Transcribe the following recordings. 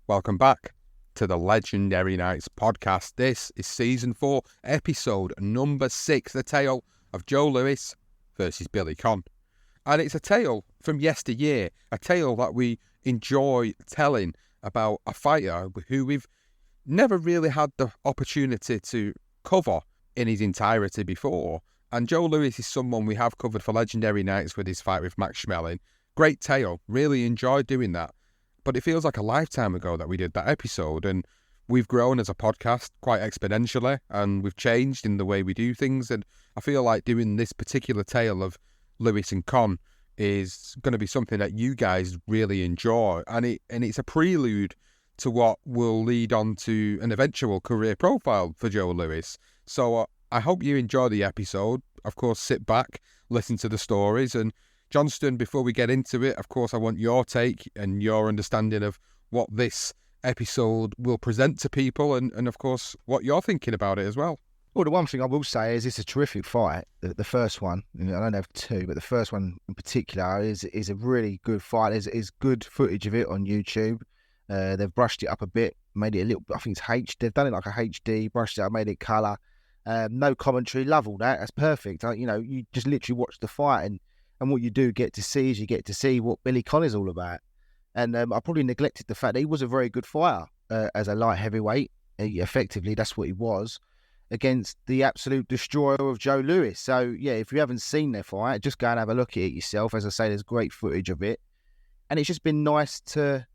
Welcome back to the Legendary Nights podcast. This is season 4, episode number 6, the tale of Joe Louis versus Billy Conn. And it's a tale from yesteryear, a tale that we enjoy telling about a fighter who we've never really had the opportunity to cover in his entirety before. And Joe Louis is someone we have covered for Legendary Nights with his fight with Max Schmeling. Great tale, really enjoyed doing that. But it feels like a lifetime ago that we did that episode, and we've grown as a podcast quite exponentially, and we've changed in the way we do things, and I feel like doing this particular tale of Louis and Conn is going to be something that you guys really enjoy, and it's a prelude to what will lead on to an eventual career profile for Joe Louis. So I hope you enjoy the episode. Of course, sit back, listen to the stories, and Johnston, before we get into it, of course, I want your take and your understanding of what this episode will present to people and of course, what you're thinking about it as well. Well, the one thing I will say is it's a terrific fight. The first one, I don't have two, but the first one in particular is a really good fight. There's good footage of it on YouTube. They've brushed it up a bit, made it a little, I think it's HD. They've done it like a HD, brushed it up, made it colour. No commentary, love all that. That's perfect. You just literally watch the fight and what you do get to see is you get to see what Billy Conn is all about. And I probably neglected the fact that he was a very good fighter as a light heavyweight. Effectively, that's what he was, against the absolute destroyer of Joe Louis. So, yeah, if you haven't seen their fight, just go and have a look at it yourself. As I say, there's great footage of it. And it's just been nice to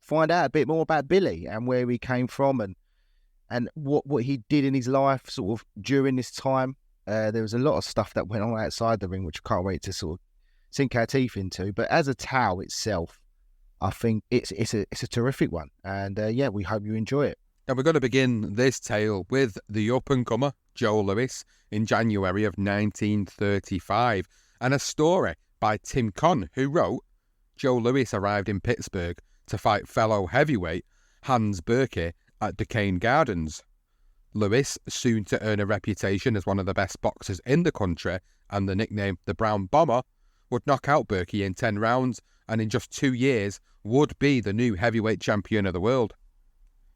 find out a bit more about Billy and where he came from and what he did in his life sort of during this time. There was a lot of stuff that went on outside the ring, which I can't wait to sort of sink our teeth into. But as a tale itself, I think it's a terrific one. And we hope you enjoy it. And we're going to begin this tale with the up-and-comer Joe Louis in January of 1935, and a story by Tim Conn, who wrote, Joe Louis arrived in Pittsburgh to fight fellow heavyweight Hans Berkey at Duquesne Gardens. Louis, soon to earn a reputation as one of the best boxers in the country and the nickname the Brown Bomber, would knock out Berkey in 10 rounds and in just 2 years would be the new heavyweight champion of the world.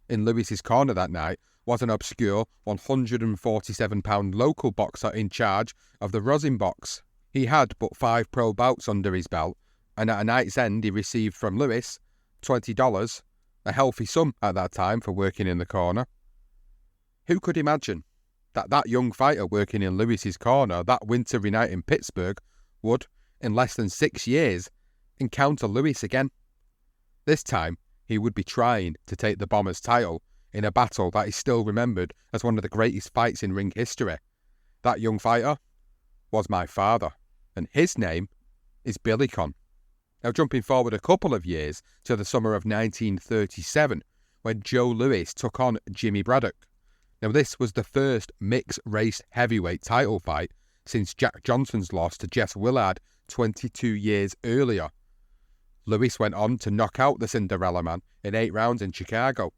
In Louis's corner that night was an obscure 147-pound local boxer in charge of the Rosin box. He had but 5 pro bouts under his belt, and at a night's end he received from Louis $20, a healthy sum at that time for working in the corner. Who could imagine that young fighter working in Louis's corner that wintry night in Pittsburgh would, in less than 6 years, encounter Louis again? This time, he would be trying to take the Bomber's title in a battle that is still remembered as one of the greatest fights in ring history. That young fighter was my father, and his name is Billy Conn. Now, jumping forward a couple of years to the summer of 1937, when Joe Louis took on Jimmy Braddock. Now, this was the first mixed race heavyweight title fight since Jack Johnson's loss to Jess Willard 22 years earlier. Louis went on to knock out the Cinderella Man in 8 rounds in Chicago.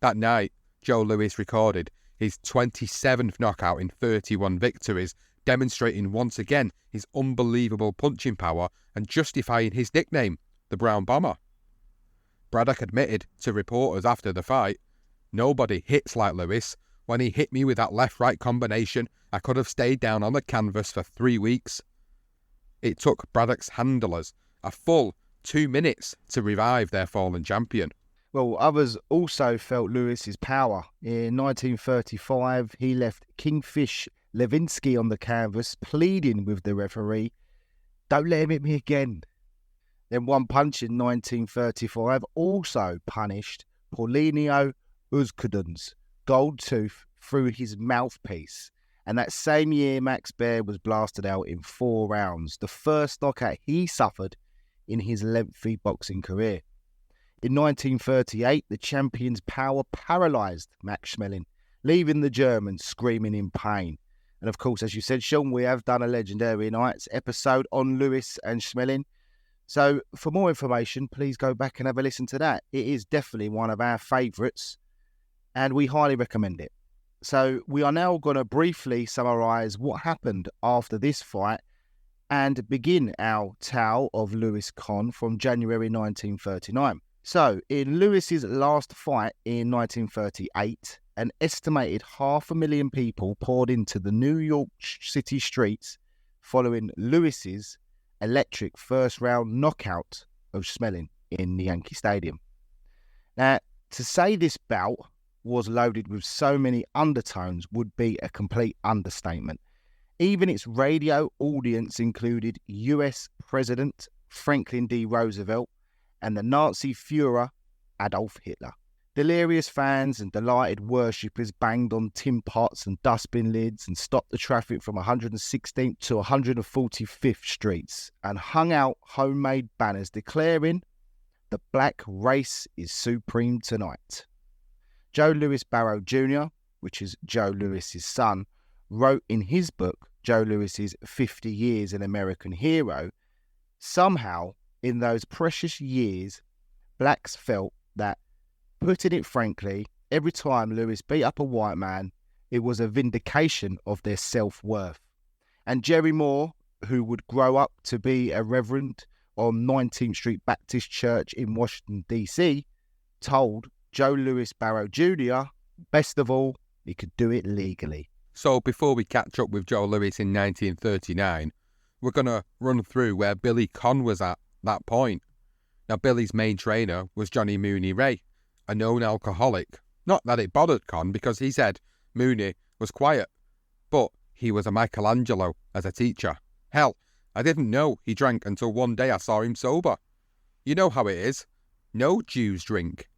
That night, Joe Louis recorded his 27th knockout in 31 victories, demonstrating once again his unbelievable punching power and justifying his nickname, the Brown Bomber. Braddock admitted to reporters after the fight, "Nobody hits like Louis. When he hit me with that left-right combination, I could have stayed down on the canvas for 3 weeks." It took Braddock's handlers a full 2 minutes to revive their fallen champion. Well, others also felt Louis's power. In 1935, he left Kingfish Levinsky on the canvas, pleading with the referee, "Don't let him hit me again." Then One Punch in 1935 also punished Paulinho Uzquidun's gold tooth through his mouthpiece. And that same year, Max Baer was blasted out in 4 rounds, the first knockout he suffered in his lengthy boxing career. In 1938, the champion's power paralysed Max Schmeling, leaving the German screaming in pain. And of course, as you said, Sean, we have done a Legendary Nights episode on Louis and Schmeling. So for more information, please go back and have a listen to that. It is definitely one of our favourites, and we highly recommend it. So we are now going to briefly summarise what happened after this fight and begin our tale of Louis Conn from January 1939. So, in Lewis's last fight in 1938, an estimated 500,000 people poured into the New York City streets following Lewis's electric first-round knockout of Schmeling in the Yankee Stadium. Now, to say this bout was loaded with so many undertones would be a complete understatement. Even its radio audience included US President Franklin D. Roosevelt and the Nazi Führer Adolf Hitler. Delirious fans and delighted worshippers banged on tin pots and dustbin lids and stopped the traffic from 116th to 145th Streets and hung out homemade banners declaring, "The black race is supreme tonight." Joe Louis Barrow Jr., which is Joe Louis's son, wrote in his book, Joe Louis's 50 Years an American Hero, somehow, in those precious years, blacks felt that, putting it frankly, every time Louis beat up a white man, it was a vindication of their self-worth. And Jerry Moore, who would grow up to be a reverend on 19th Street Baptist Church in Washington, D.C., told Joe Louis Barrow Jr., best of all, he could do it legally. So before we catch up with Joe Louis in 1939, we're going to run through where Billy Conn was at that point. Now, Billy's main trainer was Johnny Mooney Ray, a known alcoholic. Not that it bothered Conn, because he said Mooney was quiet, but he was a Michelangelo as a teacher. Hell, I didn't know he drank until one day I saw him sober. You know how it is. No Jews drink.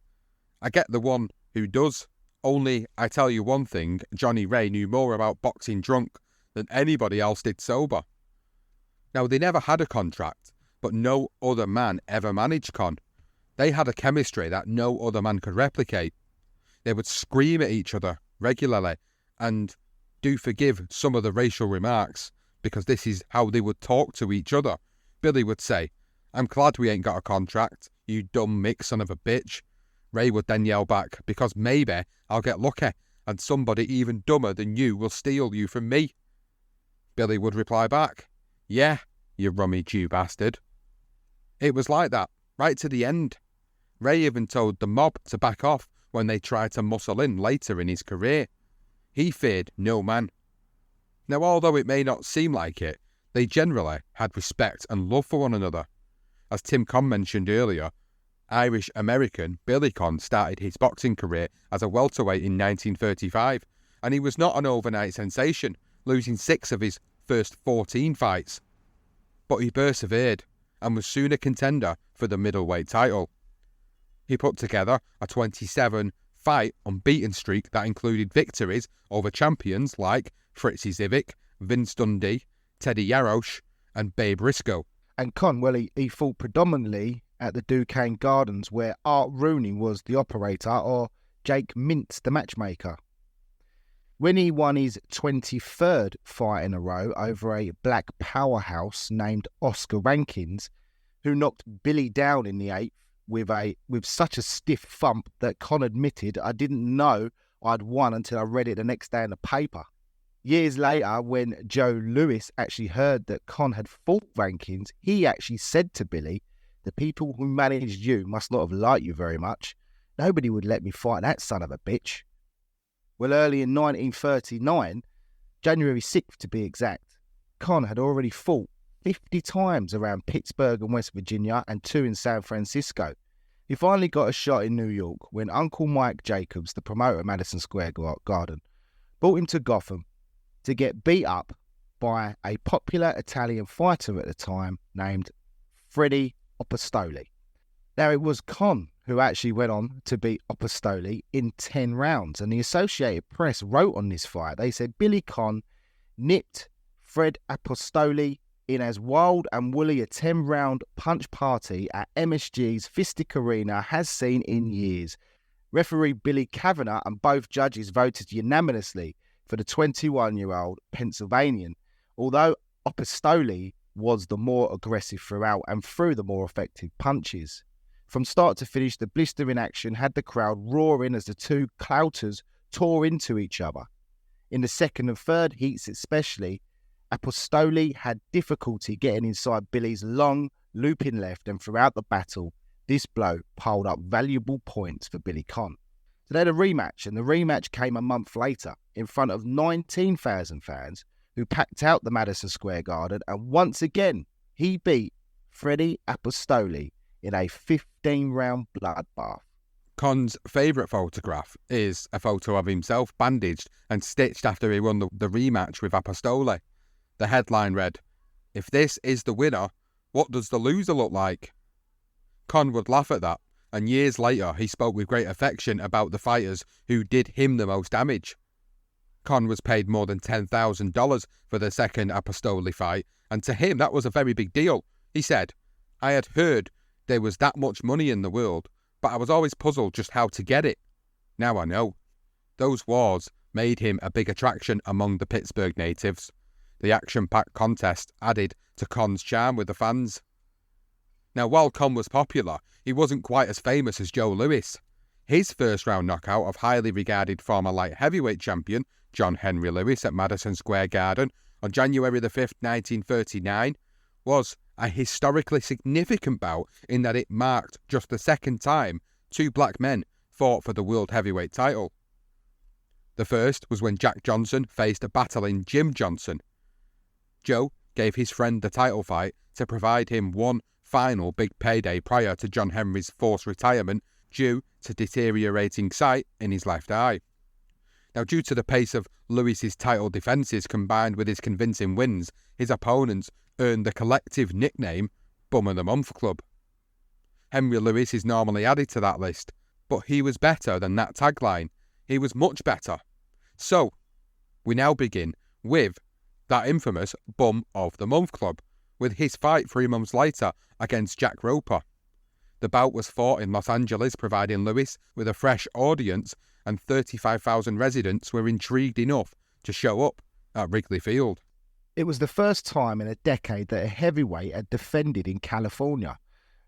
I get the one who does. Only, I tell you one thing, Johnny Ray knew more about boxing drunk than anybody else did sober. Now, they never had a contract, but no other man ever managed Conn. They had a chemistry that no other man could replicate. They would scream at each other regularly, and do forgive some of the racial remarks, because this is how they would talk to each other. Billy would say, "I'm glad we ain't got a contract, you dumb Mick son of a bitch." Ray would then yell back, "Because maybe I'll get lucky, and somebody even dumber than you will steal you from me." Billy would reply back, "Yeah, you rummy Jew bastard." It was like that, right to the end. Ray even told the mob to back off when they tried to muscle in later in his career. He feared no man. Now, although it may not seem like it, they generally had respect and love for one another. As Tim Conn mentioned earlier, Irish-American Billy Conn started his boxing career as a welterweight in 1935, and he was not an overnight sensation, losing 6 of his first 14 fights. But he persevered, and was soon a contender for the middleweight title. He put together a 27-fight unbeaten streak that included victories over champions like Fritzy Zivic, Vince Dundee, Teddy Yarosh, and Babe Briscoe. And Conn, well, he fought predominantly at the Duquesne Gardens, where Art Rooney was the operator, or Jake Mintz the matchmaker. When he won his 23rd fight in a row over a black powerhouse named Oscar Rankins, who knocked Billy down in the 8th with such a stiff thump that Conn admitted, "I didn't know I'd won until I read it the next day in the paper." Years later, when Joe Louis actually heard that Conn had fought Rankins, he actually said to Billy, "The people who managed you must not have liked you very much. Nobody would let me fight that son of a bitch." Well, early in 1939, January 6th to be exact, Conn had already fought 50 times around Pittsburgh and West Virginia and 2 in San Francisco. He finally got a shot in New York when Uncle Mike Jacobs, the promoter at Madison Square Garden, brought him to Gotham to get beat up by a popular Italian fighter at the time named Freddie Opistoli. Now, it was Conn who actually went on to beat Opistoli in 10 rounds, and the Associated Press wrote on this fight. They said Billy Conn nipped Fred Opistoli in as wild and woolly a 10-round punch party at MSG's Fistic Arena has seen in years. Referee Billy Kavanagh and both judges voted unanimously for the 21-year-old Pennsylvanian, although Opistoli was the more aggressive throughout and threw the more effective punches. From start to finish, the blistering action had the crowd roaring as the two clouters tore into each other. In the second and third heats especially, Apostoli had difficulty getting inside Billy's long, looping left, and throughout the battle, This blow piled up valuable points for Billy Conn. So they had a rematch, and the rematch came a month later in front of 19,000 fans who packed out the Madison Square Garden, and once again, he beat Freddie Apostoli in a 15-round bloodbath. Conn's favourite photograph is a photo of himself bandaged and stitched after he won the rematch with Apostoli. The headline read, "If this is the winner, what does the loser look like?" Conn would laugh at that, and years later he spoke with great affection about the fighters who did him the most damage. Conn was paid more than $10,000 for the second Apostoli fight, and to him that was a very big deal. He said, "I had heard there was that much money in the world, but I was always puzzled just how to get it. Now I know." Those wars made him a big attraction among the Pittsburgh natives. The action-packed contest added to Conn's charm with the fans. Now, while Conn was popular, he wasn't quite as famous as Joe Louis. His first-round knockout of highly regarded former light heavyweight champion John Henry Lewis at Madison Square Garden on January the 5th, 1939, was a historically significant bout in that it marked just the second time two black men fought for the world heavyweight title. The first was when Jack Johnson faced a battling Jim Johnson. Joe gave his friend the title fight to provide him one final big payday prior to John Henry's forced retirement due to deteriorating sight in his left eye. Now, due to the pace of Lewis's title defences combined with his convincing wins, his opponents earned the collective nickname Bum of the Month Club. Henry Lewis is normally added to that list, but he was better than that tagline. He was much better. So, we now begin with that infamous Bum of the Month Club, with his fight 3 months later against Jack Roper. The bout was fought in Los Angeles, providing Lewis with a fresh audience, and 35,000 residents were intrigued enough to show up at Wrigley Field. It was the first time in a decade that a heavyweight had defended in California.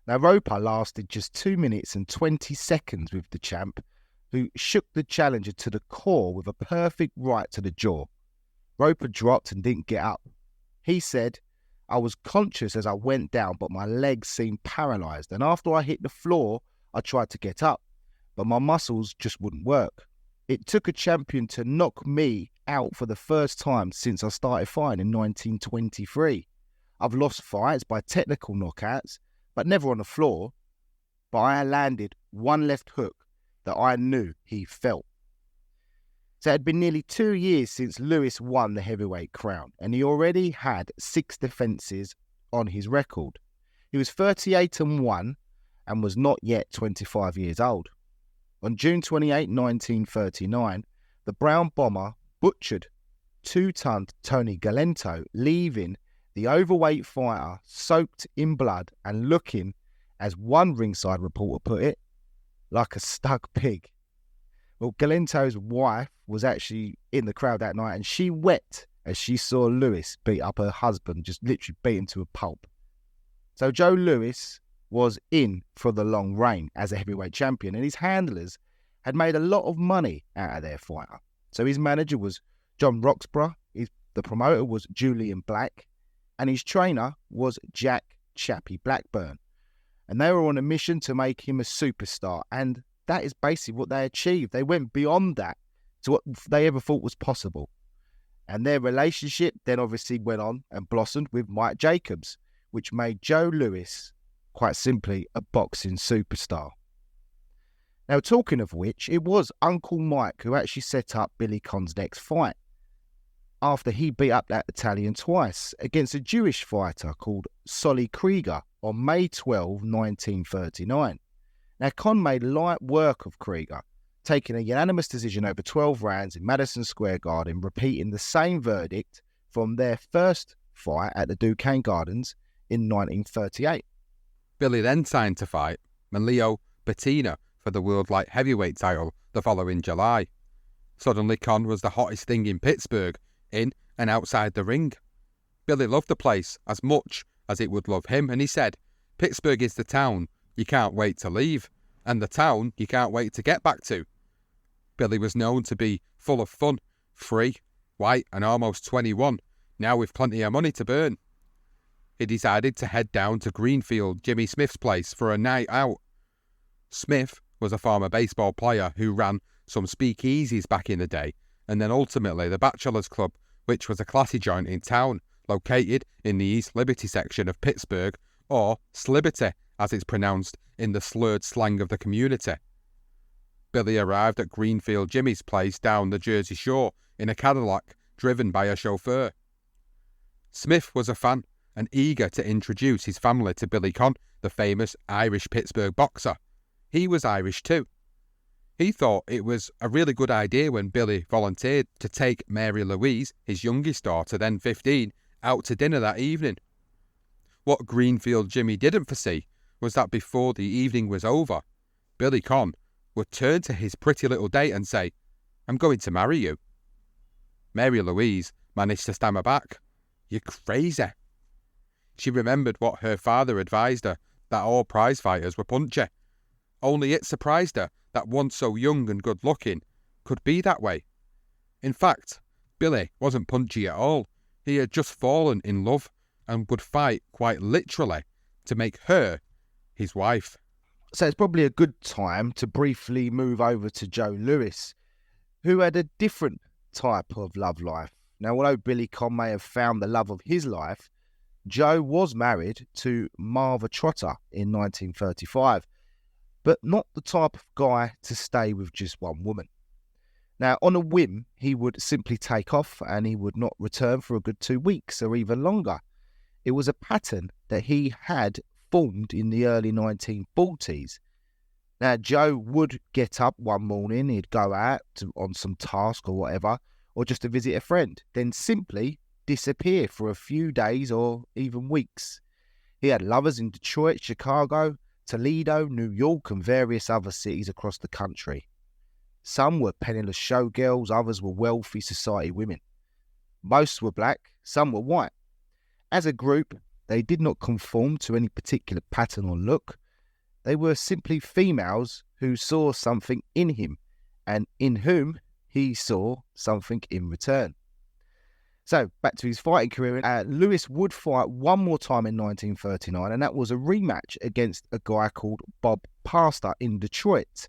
Now, Roper lasted just 2 minutes and 20 seconds with the champ, who shook the challenger to the core with a perfect right to the jaw. Roper dropped and didn't get up. He said, "I was conscious as I went down, but my legs seemed paralysed, and after I hit the floor, I tried to get up, but my muscles just wouldn't work. It took a champion to knock me out for the first time since I started fighting in 1923. I've lost fights by technical knockouts, but never on the floor. But I landed one left hook that I knew he felt." So it had been nearly 2 years since Lewis won the heavyweight crown, and he already had 6 defences on his record. He was 38-1 and was not yet 25 years old. On June 28, 1939, the Brown Bomber butchered 2-ton Tony Galento, leaving the overweight fighter soaked in blood and looking, as one ringside reporter put it, like a stuck pig. Well, Galento's wife was actually in the crowd that night, and she wept as she saw Lewis beat up her husband, just literally beat him to a pulp. So Joe Louis was in for the long reign as a heavyweight champion, and his handlers had made a lot of money out of their fighter. So his manager was John Roxburgh, the promoter was Julian Black, and his trainer was Jack Chappie Blackburn. And they were on a mission to make him a superstar, and that is basically what they achieved. They went beyond that to what they ever thought was possible. And their relationship then obviously went on and blossomed with Mike Jacobs, which made Joe Louis, quite simply, a boxing superstar. Now, talking of which, it was Uncle Mike who actually set up Billy Conn's next fight, after he beat up that Italian twice against a Jewish fighter called Solly Krieger on May 12, 1939. Now, Conn made light work of Krieger, taking a unanimous decision over 12 rounds in Madison Square Garden, repeating the same verdict from their first fight at the Duquesne Gardens in 1938. Billy then signed to fight Manlio Bettina for the World Light Heavyweight title the following July. Suddenly, Conn was the hottest thing in Pittsburgh, in and outside the ring. Billy loved the place as much as it would love him, and he said, "Pittsburgh is the town you can't wait to leave, and the town you can't wait to get back to." Billy was known to be full of fun, free, white and almost 21, now with plenty of money to burn. He decided to head down to Greenfield, Jimmy Smith's place, for a night out. Smith was a former baseball player who ran some speakeasies back in the day, and then ultimately the Bachelor's Club, which was a classy joint in town, located in the East Liberty section of Pittsburgh, or Sliberty, as it's pronounced in the slurred slang of the community. Billy arrived at Greenfield Jimmy's place down the Jersey Shore in a Cadillac driven by a chauffeur. Smith was a fan and eager to introduce his family to Billy Conn, the famous Irish Pittsburgh boxer. He was Irish too. He thought it was a really good idea when Billy volunteered to take Mary Louise, his youngest daughter, then 15, out to dinner that evening. What Greenfield Jimmy didn't foresee was that before the evening was over, Billy Conn would turn to his pretty little date and say, "I'm going to marry you." Mary Louise managed to stammer back, "You're crazy." She remembered what her father advised her, that all prize fighters were punchy. Only it surprised her that one so young and good-looking could be that way. In fact, Billy wasn't punchy at all. He had just fallen in love and would fight quite literally to make her his wife. So it's probably a good time to briefly move over to Joe Louis, who had a different type of love life. Now, although Billy Conn may have found the love of his life, Joe was married to Marva Trotter in 1935, but not the type of guy to stay with just one woman. Now, on a whim, he would simply take off and he would not return for a good 2 weeks or even longer. It was a pattern that he had formed in the early 1940s. Now, Joe would get up one morning, he'd go out on some task or whatever, or just to visit a friend, then simply disappear for a few days or even weeks. He had lovers in Detroit, Chicago, Toledo, New York, and various other cities across the country. Some were penniless showgirls, others were wealthy society women. Most were black, some were white. As a group, they did not conform to any particular pattern or look. They were simply females who saw something in him, and in whom he saw something in return. So, back to his fighting career, Louis would fight one more time in 1939, and that was a rematch against a guy called Bob Pastor in Detroit.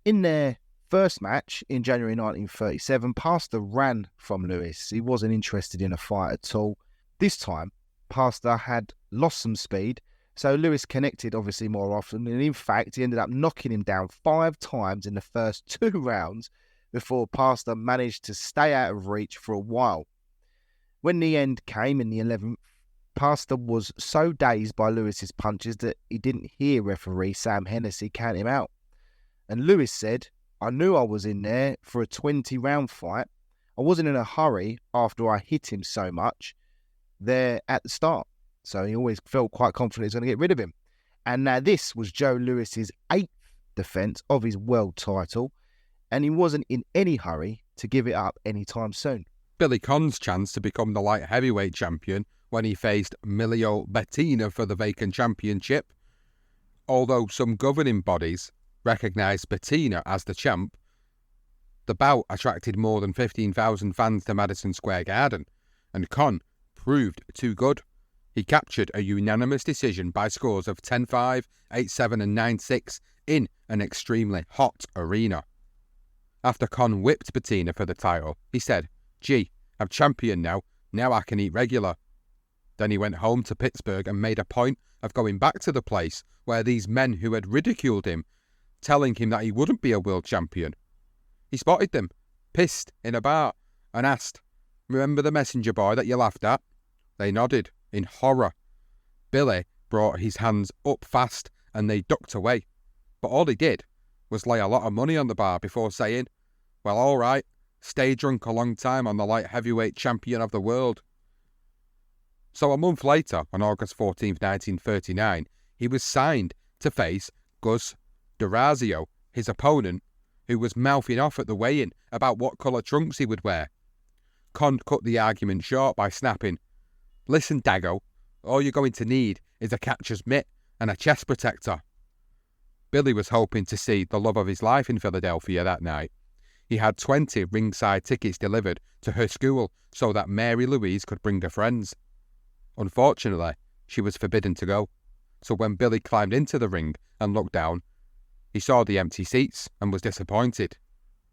In their first match in January 1937, Pastor ran from Louis. He wasn't interested in a fight at all. This time, Pastor had lost some speed, so Louis connected obviously more often, and in fact, he ended up knocking him down 5 times in the first 2 rounds before Pastor managed to stay out of reach for a while. When the end came in the 11th, Pastor was so dazed by Lewis's punches that he didn't hear referee Sam Hennessy count him out. And Louis said, "I knew I was in there for a 20-round fight. I wasn't in a hurry after I hit him so much there at the start." So he always felt quite confident he was going to get rid of him. And now this was Joe Louis's 8th defence of his world title, and he wasn't in any hurry to give it up anytime soon. Billy Conn's chance to become the light heavyweight champion when he faced Emilio Bettina for the vacant championship. Although some governing bodies recognised Bettina as the champ, the bout attracted more than 15,000 fans to Madison Square Garden, and Conn proved too good. He captured a unanimous decision by scores of 10-5, 8-7 and 9-6 in an extremely hot arena. After Conn whipped Bettina for the title, he said, "Gee, I'm champion now I can eat regular." Then he went home to Pittsburgh and made a point of going back to the place where these men who had ridiculed him, telling him that he wouldn't be a world champion. He spotted them, pissed, in a bar, and asked, "Remember the messenger boy that you laughed at?" They nodded, in horror. Billy brought his hands up fast and they ducked away. But all he did was lay a lot of money on the bar before saying, "Well, all right, stay drunk a long time on the light heavyweight champion of the world." So a month later, on August 14th, 1939, he was signed to face Gus D'Orazio, his opponent, who was mouthing off at the weigh-in about what colour trunks he would wear. Conn cut the argument short by snapping, "Listen, Dago, all you're going to need is a catcher's mitt and a chest protector." Billy was hoping to see the love of his life in Philadelphia that night. He had 20 ringside tickets delivered to her school so that Mary Louise could bring her friends. Unfortunately, she was forbidden to go. So when Billy climbed into the ring and looked down, He saw the empty seats and was disappointed.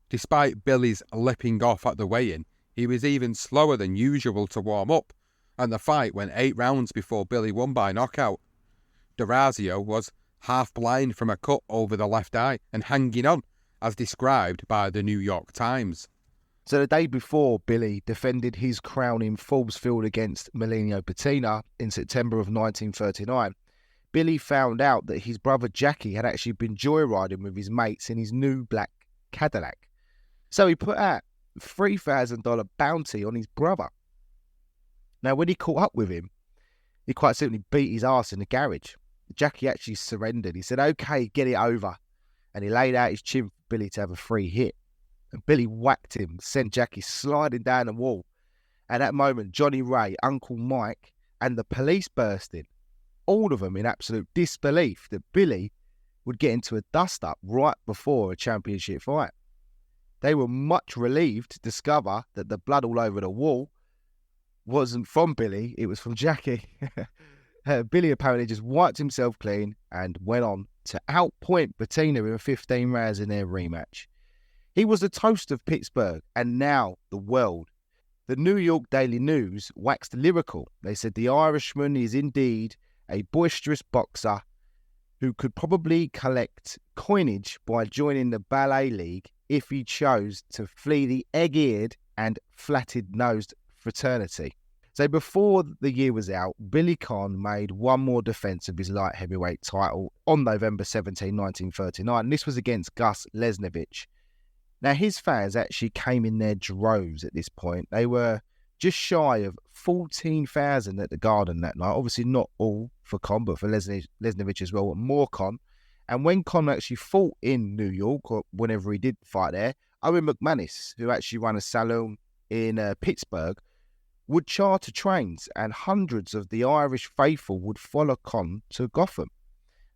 Despite Billy's lipping off at the weigh-in, he was even slower than usual to warm up, and the fight went 8 rounds before Billy won by knockout. D'Orazio was half blind from a cut over the left eye and hanging on, as described by the New York Times. So the day before Billy defended his crown in Forbes Field against Emiliano Patina in September of 1939, Billy found out that his brother Jackie had actually been joyriding with his mates in his new black Cadillac. So he put out a $3,000 bounty on his brother. Now, when he caught up with him, he quite simply beat his ass in the garage. Jackie actually surrendered. He said, "Okay, get it over." And he laid out his chin for Billy to have a free hit. And Billy whacked him, sent Jackie sliding down the wall. At that moment, Johnny Ray, Uncle Mike, and the police burst in, all of them in absolute disbelief that Billy would get into a dust-up right before a championship fight. They were much relieved to discover that the blood all over the wall wasn't from Billy, it was from Jackie. Billy apparently just wiped himself clean and went on to outpoint Patina in 15 rounds in their rematch. He was the toast of Pittsburgh and now the world. The New York Daily News waxed lyrical. They said the Irishman is indeed a boisterous boxer who could probably collect coinage by joining the Ballet League if he chose to flee the egg-eared and flatted-nosed fraternity. So before the year was out, Billy Conn made one more defence of his light heavyweight title on November 17, 1939. And this was against Gus Lesniewicz. Now, his fans actually came in their droves at this point. They were just shy of 14,000 at the Garden that night. Obviously not all for Conn, but for Lesniewicz as well, and more Conn. And when Conn actually fought in New York, or whenever he did fight there, Owen McManus, who actually ran a saloon in Pittsburgh, would charter trains, and hundreds of the Irish faithful would follow Conn to Gotham.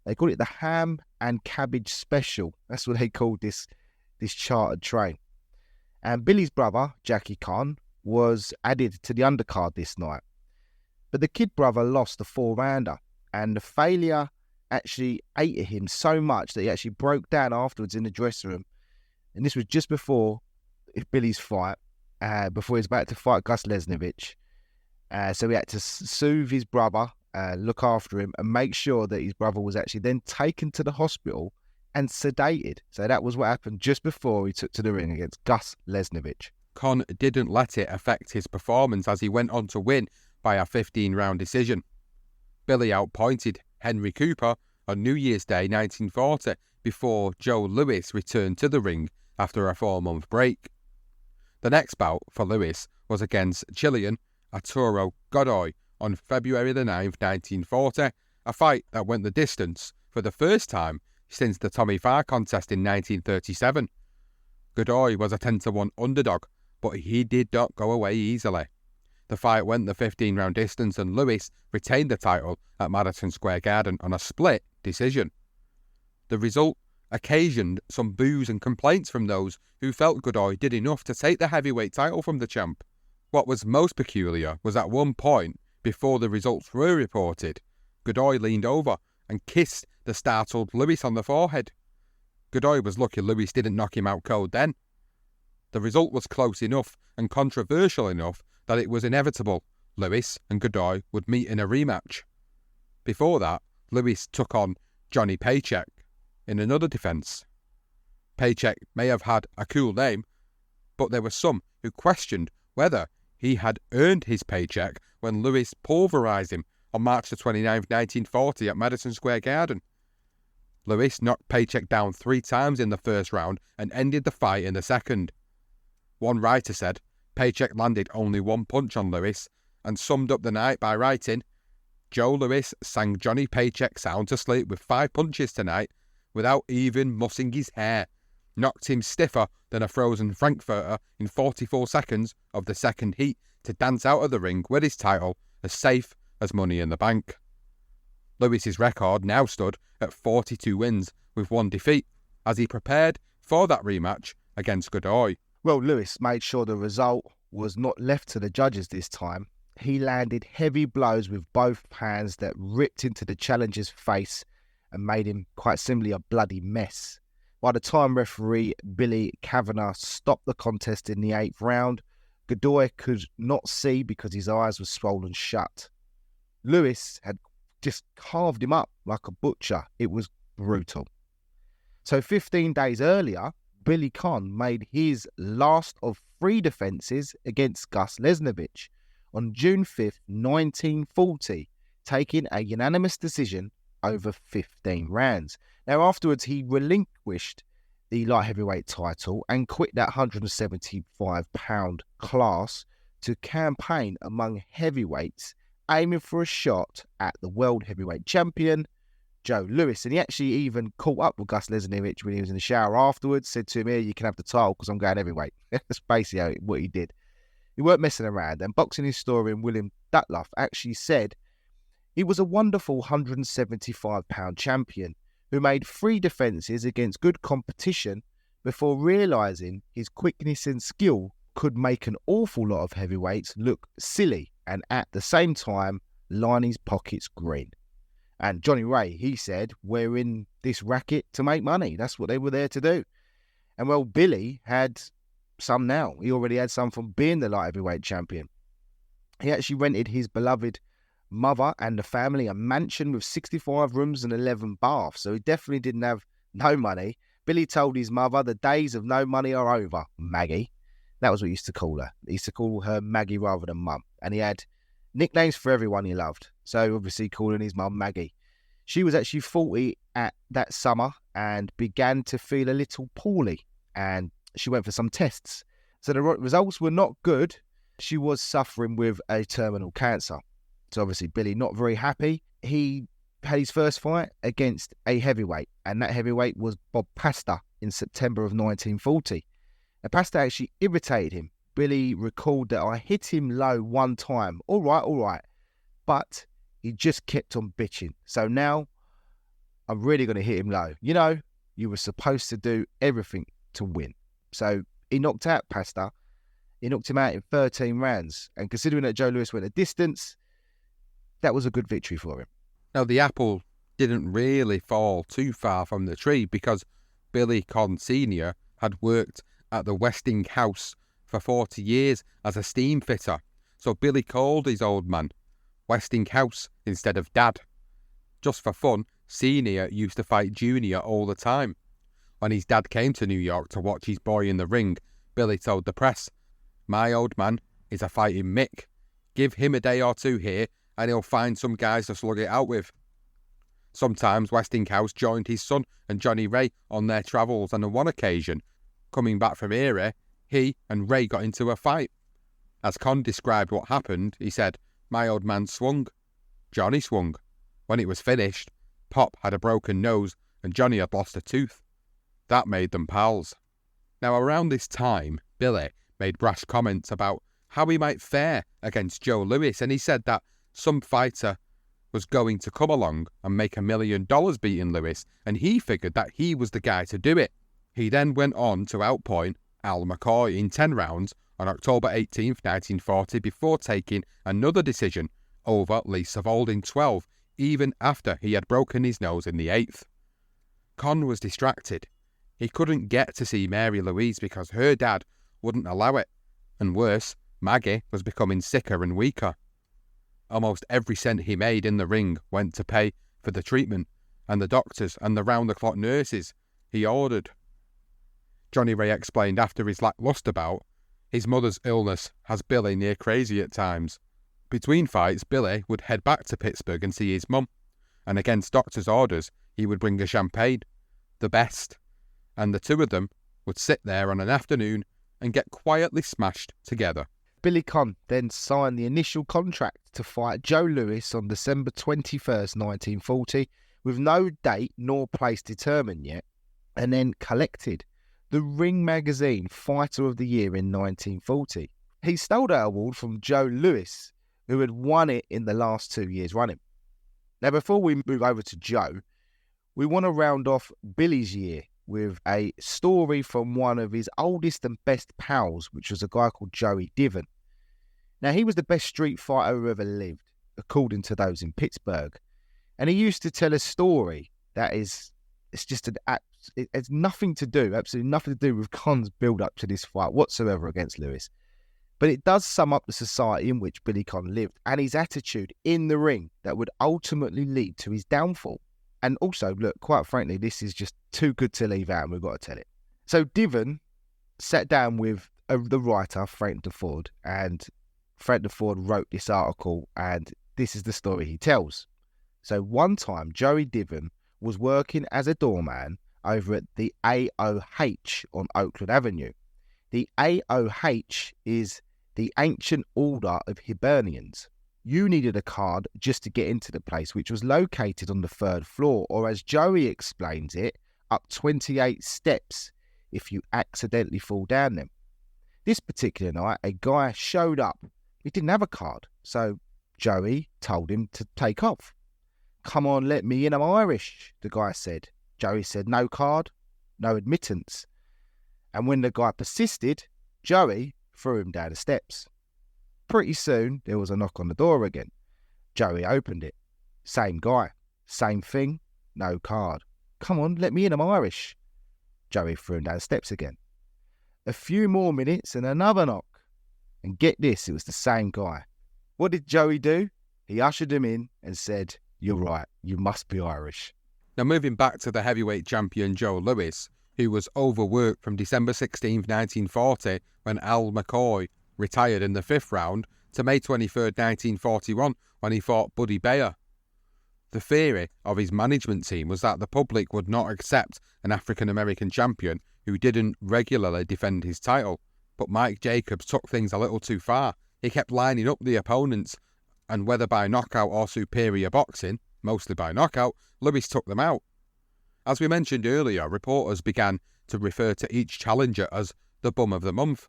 They called it the Ham and Cabbage Special. That's what they called this chartered train. And Billy's brother, Jackie Conn, was added to the undercard this night. But the Kid brother lost the 4-rounder, and the failure actually ate at him so much that he actually broke down afterwards in the dressing room. And this was just before Billy's fight, before he was about to fight Gus Lesniewicz. So he had to soothe his brother, look after him, and make sure that his brother was actually then taken to the hospital and sedated. So that was what happened just before he took to the ring against Gus Lesniewicz. Conn didn't let it affect his performance as he went on to win by a 15-round decision. Billy outpointed Henry Cooper on New Year's Day 1940 before Joe Louis returned to the ring after a 4-month break. The next bout for Louis was against Chilean Arturo Godoy on February the 9th, 1940, a fight that went the distance for the first time since the Tommy Farr contest in 1937. Godoy was a 10-1 underdog, but he did not go away easily. The fight went the 15-round distance and Louis retained the title at Madison Square Garden on a split decision. The result occasioned some boos and complaints from those who felt Godoy did enough to take the heavyweight title from the champ. What was most peculiar was at one point, before the results were reported, Godoy leaned over and kissed the startled Louis on the forehead. Godoy was lucky Louis didn't knock him out cold then. The result was close enough and controversial enough that it was inevitable Louis and Godoy would meet in a rematch. Before that, Louis took on Johnny Paycheck in another defence. Paycheck may have had a cool name, but there were some who questioned whether he had earned his paycheck when Louis pulverised him on March the 29th, 1940 at Madison Square Garden. Louis knocked Paycheck down 3 times in the first round and ended the fight in the second. One writer said Paycheck landed only 1 punch on Louis and summed up the night by writing, "Joe Louis sang Johnny Paycheck sound to sleep with 5 punches tonight without even mussing his hair, knocked him stiffer than a frozen Frankfurter in 44 seconds of the second heat to dance out of the ring with his title as safe as money in the bank." Louis's record now stood at 42 wins with 1 defeat as he prepared for that rematch against Godoy. Well, Louis made sure the result was not left to the judges this time. He landed heavy blows with both hands that ripped into the challenger's face and made him quite simply a bloody mess. By the time referee Billy Kavanagh stopped the contest in the 8th round, Godoy could not see because his eyes were swollen shut. Lewis had just carved him up like a butcher. It was brutal. So 15 days earlier, Billy Conn made his last of 3 defences against Gus Lesnovich on June 5th, 1940, taking a unanimous decision over 15 rounds. Now, afterwards, he relinquished the light heavyweight title and quit that 175-pound class to campaign among heavyweights, aiming for a shot at the world heavyweight champion, Joe Louis. And he actually even caught up with Gus Lesnovich when he was in the shower afterwards, said to him, "Here, you can have the title because I'm going heavyweight." That's basically what he did. He weren't messing around. And boxing historian William Dutloff actually said he was a wonderful 175-pound champion who made 3 defences against good competition before realising his quickness and skill could make an awful lot of heavyweights look silly and at the same time line his pockets green. And Johnny Ray, he said, "We're in this racket to make money. That's what they were there to do." And well, Billy had some now. He already had some from being the light heavyweight champion. He actually rented his beloved mother and the family a mansion with 65 rooms and 11 baths. So he definitely didn't have no money. Billy told his mother, "The days of no money are over, Maggie." That was what he used to call her. He used to call her Maggie rather than Mum. And he had nicknames for everyone he loved. So obviously calling his mum Maggie. She was actually 40 at that summer and began to feel a little poorly. And she went for some tests. So the results were not good. She was suffering with a terminal cancer. So obviously Billy not very happy. He had his first fight against a heavyweight. And that heavyweight was Bob Pastor in September of 1940. Now, Pastor actually irritated him. Billy recalled that, "I hit him low one time. All right. But he just kept on bitching. So now I'm really going to hit him low. You know, you were supposed to do everything to win." So he knocked out Pastor. He knocked him out in 13 rounds. And considering that Joe Louis went a distance, that was a good victory for him. Now, the apple didn't really fall too far from the tree because Billy Conn Sr. had worked at the Westinghouse for 40 years as a steam fitter. So Billy called his old man Westinghouse instead of Dad. Just for fun, Senior used to fight Junior all the time. When his dad came to New York to watch his boy in the ring, Billy told the press, "My old man is a fighting Mick. Give him a day or 2 here and he'll find some guys to slug it out with." Sometimes Westinghouse joined his son and Johnny Ray on their travels, and on one occasion, coming back from Erie, he and Ray got into a fight. As Conn described what happened, he said, "My old man swung. Johnny swung. When it was finished, Pop had a broken nose and Johnny had lost a tooth. That made them pals." Now, around this time, Billy made brash comments about how he might fare against Joe Louis, and he said that some fighter was going to come along and make $1 million beating Louis, and he figured that he was the guy to do it. He then went on to outpoint Al McCoy in 10 rounds on October 18th, 1940, before taking another decision over Lee Savold in 12, even after he had broken his nose in the 8th. Conn was distracted. He couldn't get to see Mary Louise because her dad wouldn't allow it, and worse, Maggie was becoming sicker and weaker. Almost every cent he made in the ring went to pay for the treatment and the doctors and the round-the-clock nurses he ordered. Johnny Ray explained after his lacklustre bout, his mother's illness has Billy near crazy at times. Between fights, Billy would head back to Pittsburgh and see his mum, and against doctor's orders, he would bring a champagne, the best, and the 2 of them would sit there on an afternoon and get quietly smashed together. Billy Conn then signed the initial contract to fight Joe Louis on December 21st, 1940, with no date nor place determined yet, and then collected the Ring Magazine Fighter of the Year in 1940. He stole that award from Joe Louis, who had won it in the last 2 years running. Now, before we move over to Joe, we want to round off Billy's year with a story from one of his oldest and best pals, which was a guy called Joey Diven. Now, he was the best street fighter who ever lived, according to those in Pittsburgh. And he used to tell a story It's just it has nothing to do, absolutely nothing to do with Conn's build-up to this fight whatsoever against Lewis. But it does sum up the society in which Billy Conn lived and his attitude in the ring that would ultimately lead to his downfall. And also, look, quite frankly, this is just too good to leave out and we've got to tell it. So Divon sat down with the writer, Frank DeFord, and Frank DeFord wrote this article, and this is the story he tells. So one time, Joey Divon was working as a doorman over at the AOH on Oakland Avenue. The AOH is the Ancient Order of Hibernians. You needed a card just to get into the place, which was located on the 3rd floor, or as Joey explains it, up 28 steps if you accidentally fall down them. This particular night, a guy showed up. He didn't have a card, so Joey told him to take off. "Come on, let me in, I'm Irish," the guy said. Joey said, "No card, no admittance." And when the guy persisted, Joey threw him down the steps. Pretty soon, there was a knock on the door again. Joey opened it. Same guy, same thing, no card. "Come on, let me in, I'm Irish." Joey threw him down the steps again. A few more minutes and another knock. And get this, it was the same guy. What did Joey do? He ushered him in and said, "You're right, you must be Irish." Now, moving back to the heavyweight champion Joe Louis, who was overworked from December 16, 1940, when Al McCoy retired in the 5th round, to May 23, 1941, when he fought Buddy Bayer. The theory of his management team was that the public would not accept an African-American champion who didn't regularly defend his title. But Mike Jacobs took things a little too far. He kept lining up the opponents, and whether by knockout or superior boxing, mostly by knockout, Louis took them out. As we mentioned earlier, reporters began to refer to each challenger as the bum of the month.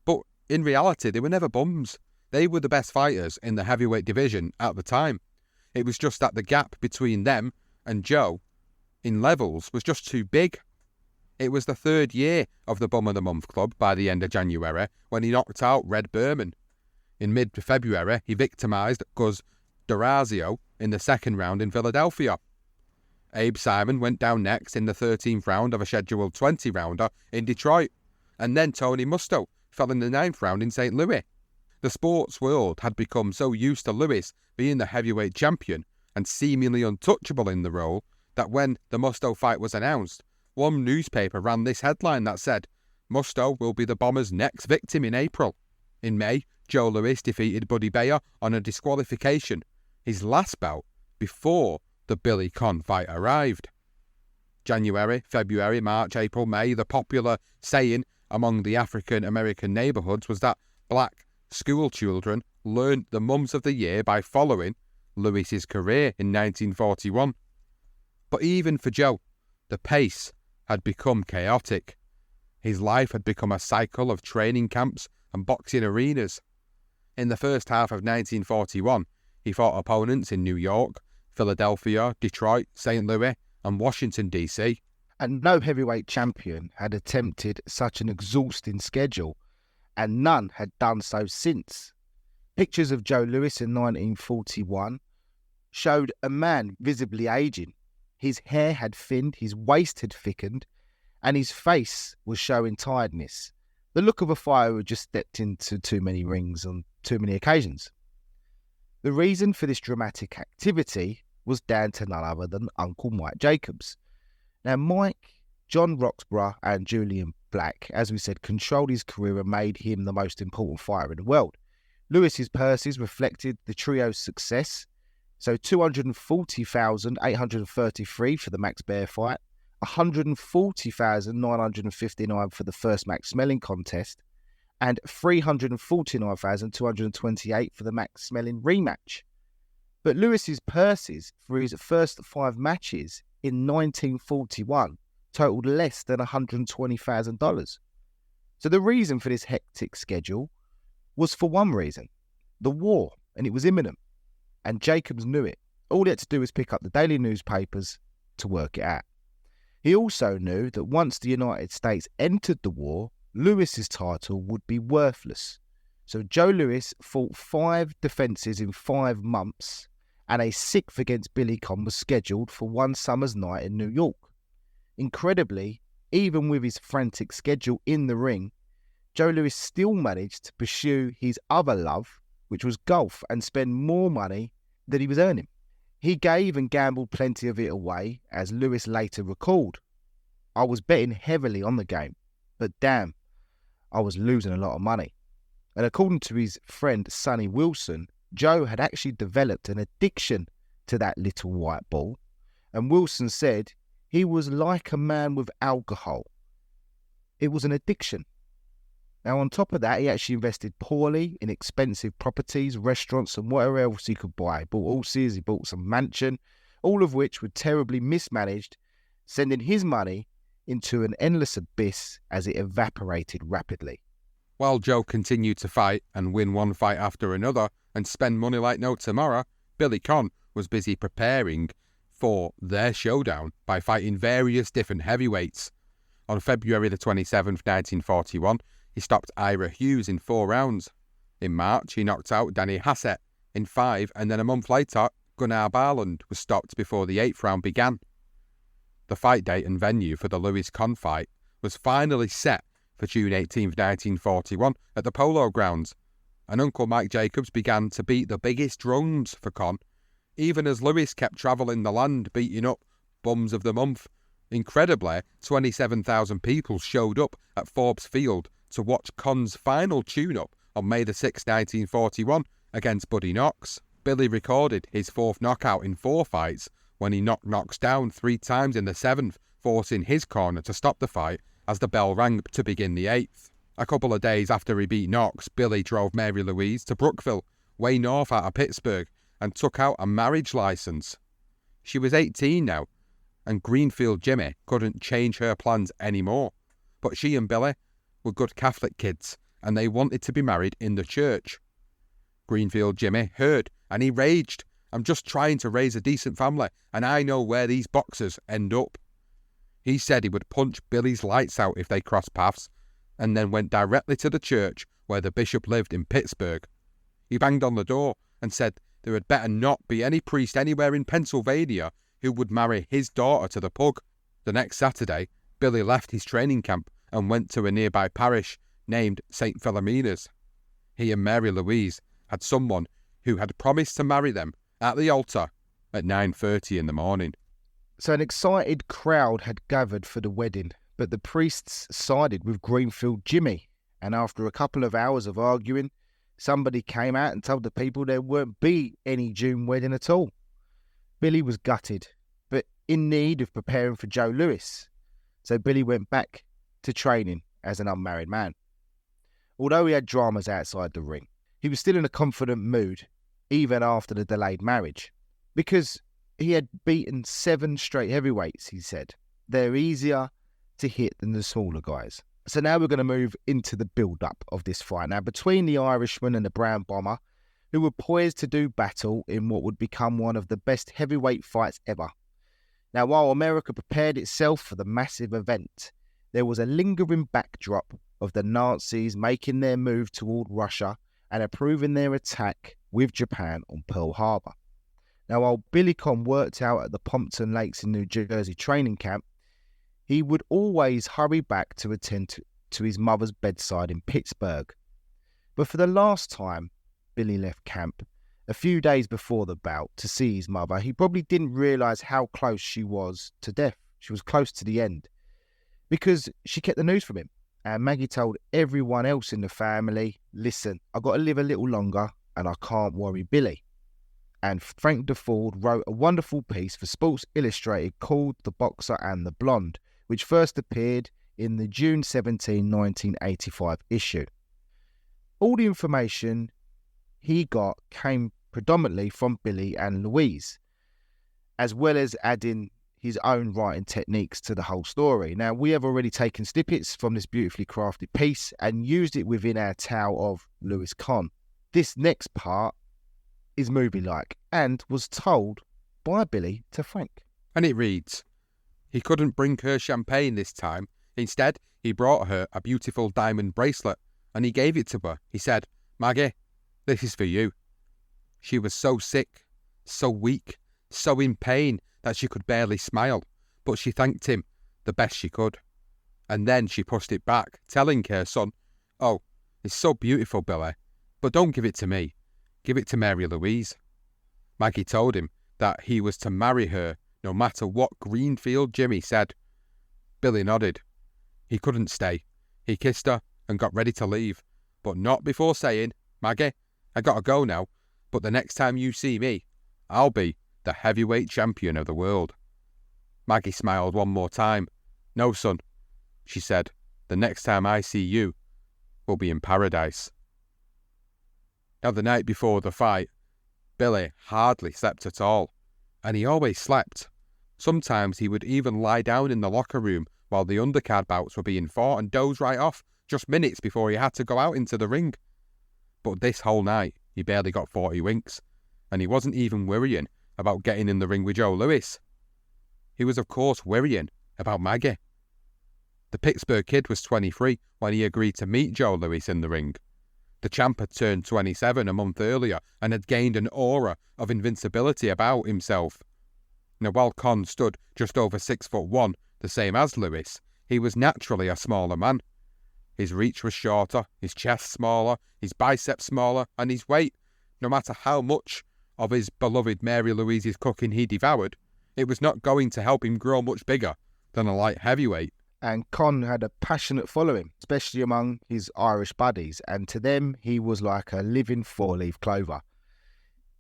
But in reality, they were never bums. They were the best fighters in the heavyweight division at the time. It was just that the gap between them and Joe in levels was just too big. It was the 3rd year of the Bum of the Month Club by the end of January when he knocked out Red Berman. In mid-February, he victimised Gus D'Orazio in the 2nd round in Philadelphia. Abe Simon went down next in the 13th round of a scheduled 20-rounder in Detroit. And then Tony Musto fell in the 9th round in St. Louis. The sports world had become so used to Louis being the heavyweight champion and seemingly untouchable in the role that when the Musto fight was announced, one newspaper ran this headline that said, "Musto will be the Bomber's next victim in April." In May, Joe Louis defeated Buddy Bayer on a disqualification, his last bout before the Billy Conn fight arrived. January, February, March, April, May, the popular saying among the African-American neighbourhoods was that black school children learned the mums of the year by following Louis's career in 1941. But even for Joe, the pace had become chaotic. His life had become a cycle of training camps and boxing arenas. In the first half of 1941, he fought opponents in New York, Philadelphia, Detroit, St. Louis, and Washington, D.C. And no heavyweight champion had attempted such an exhausting schedule, and none had done so since. Pictures of Joe Louis in 1941 showed a man visibly aging. His hair had thinned, his waist had thickened, and his face was showing tiredness. The look of a fighter who had just stepped into too many rings on too many occasions. The reason for this dramatic activity was down to none other than Uncle Mike Jacobs. Now, Mike, John Roxburgh, and Julian Black, as we said, controlled his career and made him the most important fighter in the world. Lewis's purses reflected the trio's success. So $240,833 for the Max Baer fight, $140,959 for the first Max Smelling contest, and $349,228 for the Max Smelling rematch. But Lewis's purses for his first 5 matches in 1941 totaled less than $120,000. So the reason for this hectic schedule was for one reason, the war, and it was imminent. And Jacobs knew it. All he had to do was pick up the daily newspapers to work it out. He also knew that once the United States entered the war, Lewis's title would be worthless. So Joe Louis fought 5 defences in 5 months and a sixth against Billy Conn was scheduled for one summer's night in New York. Incredibly, even with his frantic schedule in the ring, Joe Louis still managed to pursue his other love, which was golf, and spend more money than he was earning. He gave and gambled plenty of it away, as Louis later recalled. I was betting heavily on the game, but damn, I was losing a lot of money. And according to his friend Sonny Wilson, Joe had actually developed an addiction to that little white ball, and Wilson said he was like a man with alcohol. It was an addiction. Now, on top of that, he actually invested poorly in expensive properties, restaurants, and whatever else he could buy. He bought horses, he bought some mansion, all of which were terribly mismanaged, sending his money into an endless abyss as it evaporated rapidly. While Joe continued to fight and win one fight after another and spend money like no tomorrow, Billy Conn was busy preparing for their showdown by fighting various different heavyweights. On February the 27th, 1941, he stopped Ira Hughes in 4 rounds. In March, he knocked out Danny Hassett in 5, and then a month later, Gunnar Barland was stopped before the 8th round began. The fight date and venue for the Louis-Conn fight was finally set for June 18th, 1941 at the Polo Grounds, and Uncle Mike Jacobs began to beat the biggest drums for Conn, even as Louis kept travelling the land beating up bums of the month. Incredibly, 27,000 people showed up at Forbes Field to watch Conn's final tune-up on May the 6th, 1941 against Buddy Knox. Billy recorded his 4th knockout in 4 fights when he knocked Knox down 3 times in the 7th, forcing his corner to stop the fight as the bell rang to begin the 8th. A couple of days after he beat Knox, Billy drove Mary Louise to Brookville, way north out of Pittsburgh, and took out a marriage license. She was 18 now, and Greenfield Jimmy couldn't change her plans anymore. But she and Billy were good Catholic kids, and they wanted to be married in the church. Greenfield Jimmy heard, and he raged. I'm just trying to raise a decent family, and I know where these boxers end up. He said he would punch Billy's lights out if they crossed paths, and then went directly to the church where the bishop lived in Pittsburgh. He banged on the door and said there had better not be any priest anywhere in Pennsylvania who would marry his daughter to the pug. The next Saturday, Billy left his training camp and went to a nearby parish named St. Philomena's. He and Mary Louise had someone who had promised to marry them at the altar at 9:30 in the morning. So an excited crowd had gathered for the wedding, but the priests sided with Greenfield Jimmy, and after a couple of hours of arguing, somebody came out and told the people there won't be any June wedding at all. Billy was gutted, but in need of preparing for Joe Louis, so Billy went back to training as an unmarried man. Although he had dramas outside the ring, he was still in a confident mood, even after the delayed marriage, because he had beaten 7 straight heavyweights, he said. They're easier to hit than the smaller guys. So now we're going to move into the build-up of this fight. Now, between the Irishman and the Brown Bomber, who were poised to do battle in what would become one of the best heavyweight fights ever. Now, while America prepared itself for the massive event, there was a lingering backdrop of the Nazis making their move toward Russia and approving their attack with Japan on Pearl Harbor. Now, while Billy Conn worked out at the Pompton Lakes in New Jersey training camp, he would always hurry back to attend to his mother's bedside in Pittsburgh. But for the last time Billy left camp, a few days before the bout, to see his mother, he probably didn't realise how close she was to death. She was close to the end, because she kept the news from him. And Maggie told everyone else in the family, listen, I've got to live a little longer and I can't worry Billy. And Frank DeFord wrote a wonderful piece for Sports Illustrated called The Boxer and the Blonde, which first appeared in the June 17, 1985 issue. All the information he got came predominantly from Billy and Louise, as well as adding his own writing techniques to the whole story. Now, we have already taken snippets from this beautifully crafted piece and used it within our tale of Louis-Conn. This next part is movie-like and was told by Billy to Frank. And it reads, he couldn't bring her champagne this time. Instead, he brought her a beautiful diamond bracelet and he gave it to her. He said, Maggie, this is for you. She was so sick so weak, so in pain that she could barely smile, but she thanked him the best she could. And then she pushed it back, telling her son, "Oh, it's so beautiful, Billy, but don't give it to me. Give it to Mary Louise." Maggie told him that he was to marry her no matter what Greenfield Jimmy said. Billy nodded. He couldn't stay. He kissed her and got ready to leave, but not before saying, "Maggie, I gotta go now, but the next time you see me, I'll be the heavyweight champion of the world." Maggie smiled one more time. "No, son," she said, "the next time I see you, we'll be in paradise." Now, the night before the fight, Billy hardly slept at all, and he always slept. Sometimes he would even lie down in the locker room while the undercard bouts were being fought and doze right off just minutes before he had to go out into the ring. But this whole night, he barely got 40 winks, and he wasn't even worrying about getting in the ring with Joe Louis. He was, of course, worrying about Maggie. The Pittsburgh Kid was 23 when he agreed to meet Joe Louis in the ring. The champ had turned 27 a month earlier and had gained an aura of invincibility about himself. Now, while Conn stood just over 6'1", the same as Louis, he was naturally a smaller man. His reach was shorter, his chest smaller, his biceps smaller, and his weight, no matter how much of his beloved Mary Louise's cooking he devoured, it was not going to help him grow much bigger than a light heavyweight. And Conn had a passionate following, especially among his Irish buddies, and to them he was like a living four-leaf clover.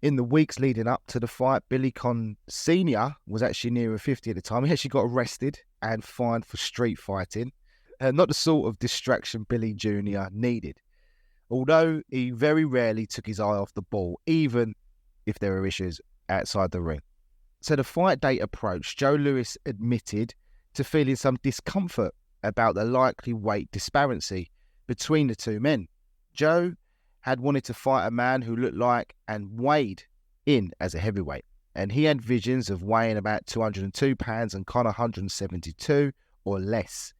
In the weeks leading up to the fight, Billy Conn Sr. was actually nearer 50 at the time. He actually got arrested and fined for street fighting, not the sort of distraction Billy Jr. needed, although he very rarely took his eye off the ball, even if there were issues outside the ring. So the fight date approached. Joe Louis admitted to feeling some discomfort about the likely weight disparity between the two men. Joe had wanted to fight a man who looked like and weighed in as a heavyweight, and he had visions of weighing about 202 pounds and Conn 172 or less,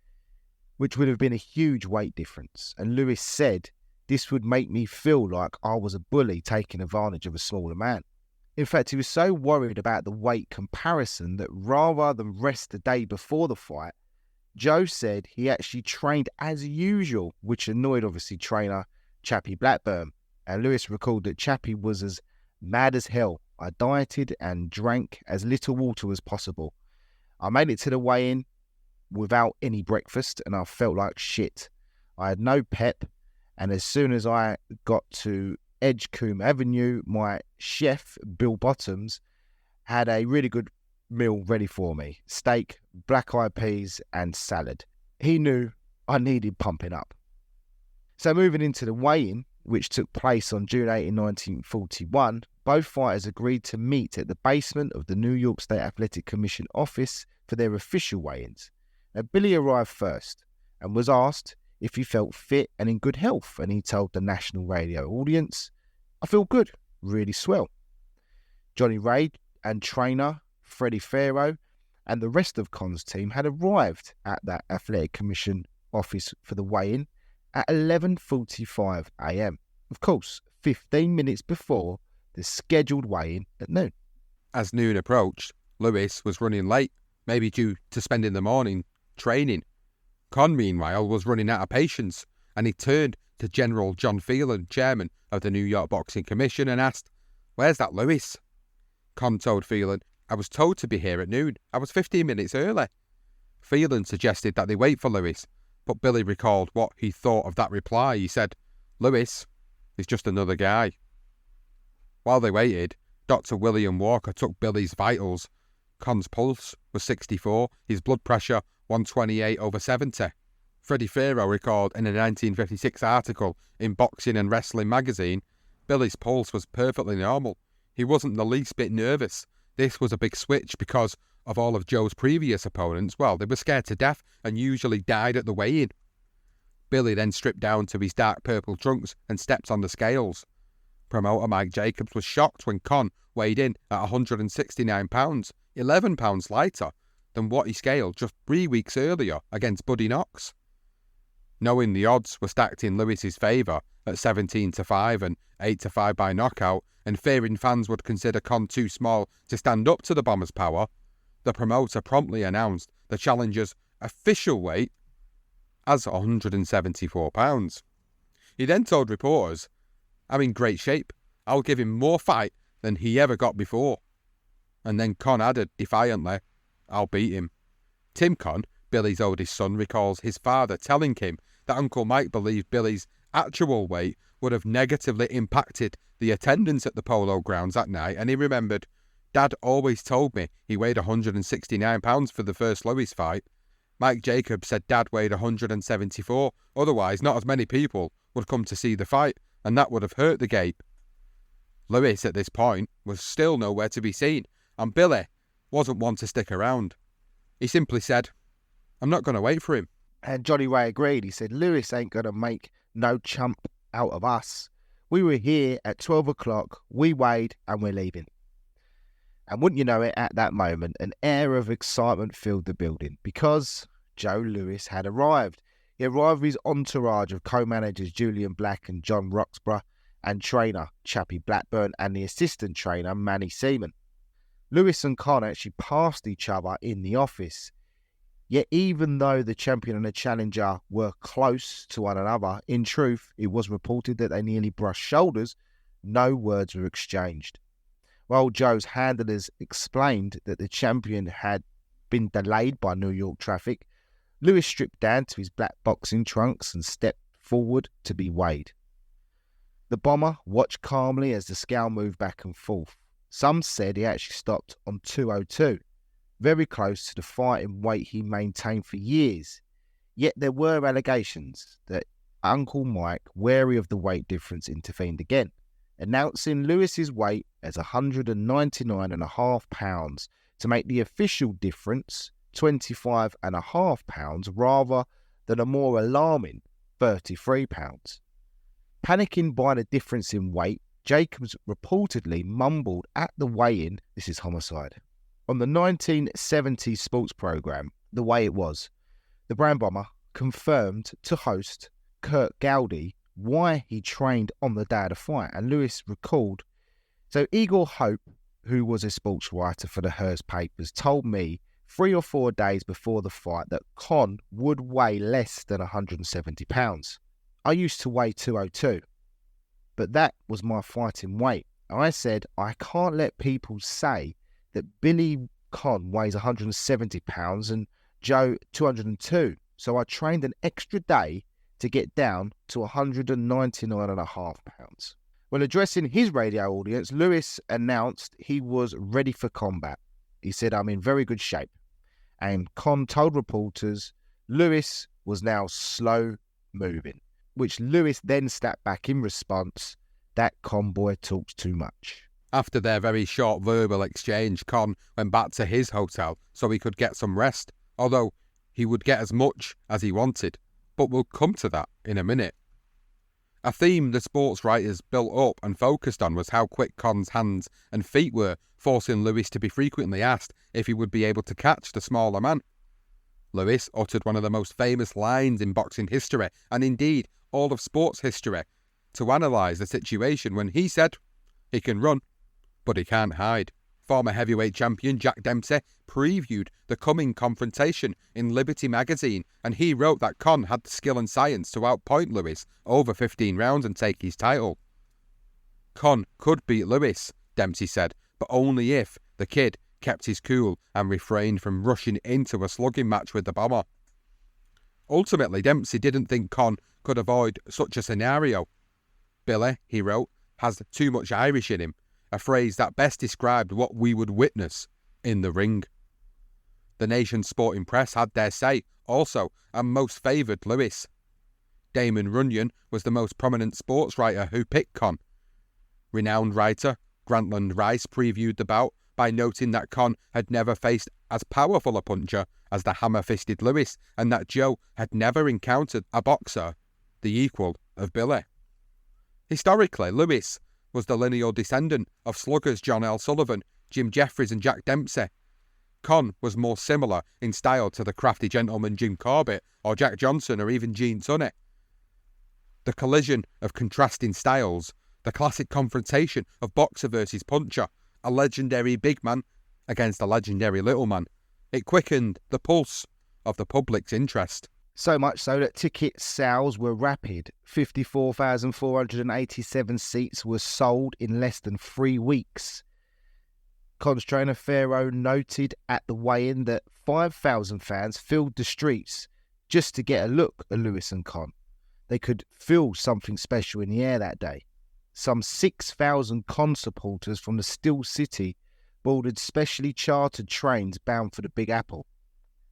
which would have been a huge weight difference. And Louis said, "This would make me feel like I was a bully taking advantage of a smaller man." In fact, he was so worried about the weight comparison that rather than rest the day before the fight, Joe said he actually trained as usual, which annoyed obviously trainer Chappie Blackburn. And Louis recalled that Chappie was as mad as hell. "I dieted and drank as little water as possible. I made it to the weigh-in without any breakfast and I felt like shit. I had no pep, and as soon as I got to Edgecombe Avenue, my chef, Bill Bottoms, had a really good meal ready for me. Steak, black-eyed peas and salad. He knew I needed pumping up." So moving into the weigh-in, which took place on June 18, 1941, both fighters agreed to meet at the basement of the New York State Athletic Commission office for their official weigh-ins. Now, Billy arrived first and was asked if he felt fit and in good health, and he told the national radio audience, "I feel good, really swell." Johnny Ray and trainer Freddie Farrow and the rest of Conn's team had arrived at that Athletic Commission office for the weigh-in at 11:45 a.m. Of course, 15 minutes before the scheduled weigh-in at noon. As noon approached, Louis was running late, maybe due to spending the morning training. Conn, meanwhile, was running out of patience, and he turned to General John Phelan, chairman of the New York Boxing Commission, and asked, "Where's that Louis?" Conn told Phelan, "I was told to be here at noon. I was 15 minutes early." Phelan suggested that they wait for Louis, but Billy recalled what he thought of that reply. He said, "Louis is just another guy." While they waited, Dr. William Walker took Billy's vitals. Conn's pulse was 64, his blood pressure 128/70. Freddie Farrow recalled in a 1956 article in Boxing and Wrestling magazine, Billy's pulse was perfectly normal. He wasn't the least bit nervous. This was a big switch because of all of Joe's previous opponents. Well, they were scared to death and usually died at the weigh-in. Billy then stripped down to his dark purple trunks and stepped on the scales. Promoter Mike Jacobs was shocked when Conn weighed in at 169 pounds, 11 pounds lighter than what he scaled just 3 weeks earlier against Buddy Knox. Knowing the odds were stacked in Lewis's favour at 17-5 and 8-5 by knockout, and fearing fans would consider Conn too small to stand up to the Bomber's power, the promoter promptly announced the challenger's official weight as £174. He then told reporters, "I'm in great shape. I'll give him more fight than he ever got before." And then Conn added defiantly, "I'll beat him." Tim Conn, Billy's oldest son, recalls his father telling him that Uncle Mike believed Billy's actual weight would have negatively impacted the attendance at the polo grounds that night, and he remembered, "Dad always told me he weighed £169 for the first Lewis fight. Mike Jacobs said Dad weighed 174, otherwise not as many people would come to see the fight, and that would have hurt the gape." Lewis, at this point, was still nowhere to be seen, and Billy wasn't one to stick around. He simply said, "I'm not going to wait for him." And Johnny Ray agreed. He said, "Lewis ain't going to make no chump out of us. We were here at 12 o'clock, we weighed, and we're leaving." And wouldn't you know it, at that moment, an air of excitement filled the building because Joe Lewis had arrived. He arrived with his entourage of co-managers Julian Black and John Roxburgh, and trainer Chappie Blackburn, and the assistant trainer Manny Seaman. Lewis and Conn actually passed each other in the office. Yet even though the champion and the challenger were close to one another, in truth, it was reported that they nearly brushed shoulders. No words were exchanged. While Joe's handlers explained that the champion had been delayed by New York traffic, Lewis stripped down to his black boxing trunks and stepped forward to be weighed. The Bomber watched calmly as the scale moved back and forth. Some said he actually stopped on 202, very close to the fighting weight he maintained for years. Yet there were allegations that Uncle Mike, wary of the weight difference, intervened again, announcing Lewis's weight as 199.5 pounds to make the official difference 25.5 pounds rather than a more alarming 33 pounds. Panicking by the difference in weight, Jacobs reportedly mumbled at the weigh-in, "This is homicide." On the 1970 sports programme, The Way It Was, the Brown Bomber confirmed to host Kurt Gowdy why he trained on the day of the fight, and Lewis recalled, "So Igor Hope, who was a sports writer for the Hearst papers, told me 3 or 4 days before the fight that Conn would weigh less than 170 pounds. I used to weigh 202, but that was my fighting weight. I said, I can't let people say that Billy Conn weighs 170 pounds and Joe 202, so I trained an extra day to get down to 199.5 pounds. When addressing his radio audience, Lewis announced he was ready for combat. He said, "I'm in very good shape." And Conn told reporters Lewis was now slow moving, which Lewis then stepped back in response, "That Conn boy talks too much." After their very short verbal exchange, Conn went back to his hotel so he could get some rest, although he would get as much as he wanted. But we'll come to that in a minute. A theme the sports writers built up and focused on was how quick Conn's hands and feet were, forcing Lewis to be frequently asked if he would be able to catch the smaller man. Lewis uttered one of the most famous lines in boxing history, and indeed all of sports history, to analyse the situation when he said, "He can run, but he can't hide." Former heavyweight champion Jack Dempsey previewed the coming confrontation in Liberty magazine, and he wrote that Conn had the skill and science to outpoint Lewis over 15 rounds and take his title. Conn could beat Lewis, Dempsey said, but only if the Kid kept his cool and refrained from rushing into a slugging match with the Bomber. Ultimately, Dempsey didn't think Conn could avoid such a scenario. "Billy," he wrote, "has too much Irish in him," a phrase that best described what we would witness in the ring. The nation's sporting press had their say also, and most favoured Lewis. Damon Runyon was the most prominent sports writer who picked Conn. Renowned writer Grantland Rice previewed the bout by noting that Conn had never faced as powerful a puncher as the hammer-fisted Lewis, and that Joe had never encountered a boxer the equal of Billy. Historically, Lewis was the lineal descendant of sluggers John L. Sullivan, Jim Jeffries and Jack Dempsey. Conn was more similar in style to the crafty gentleman Jim Corbett or Jack Johnson or even Gene Tunney. The collision of contrasting styles, the classic confrontation of boxer versus puncher, a legendary big man against a legendary little man, it quickened the pulse of the public's interest. So much so that ticket sales were rapid. 54,487 seats were sold in less than 3 weeks. Conn's trainer Pharaoh noted at the weigh-in that 5,000 fans filled the streets just to get a look at Lewis and Conn. They could feel something special in the air that day. Some 6,000 Conn supporters from the Still City boarded specially chartered trains bound for the Big Apple.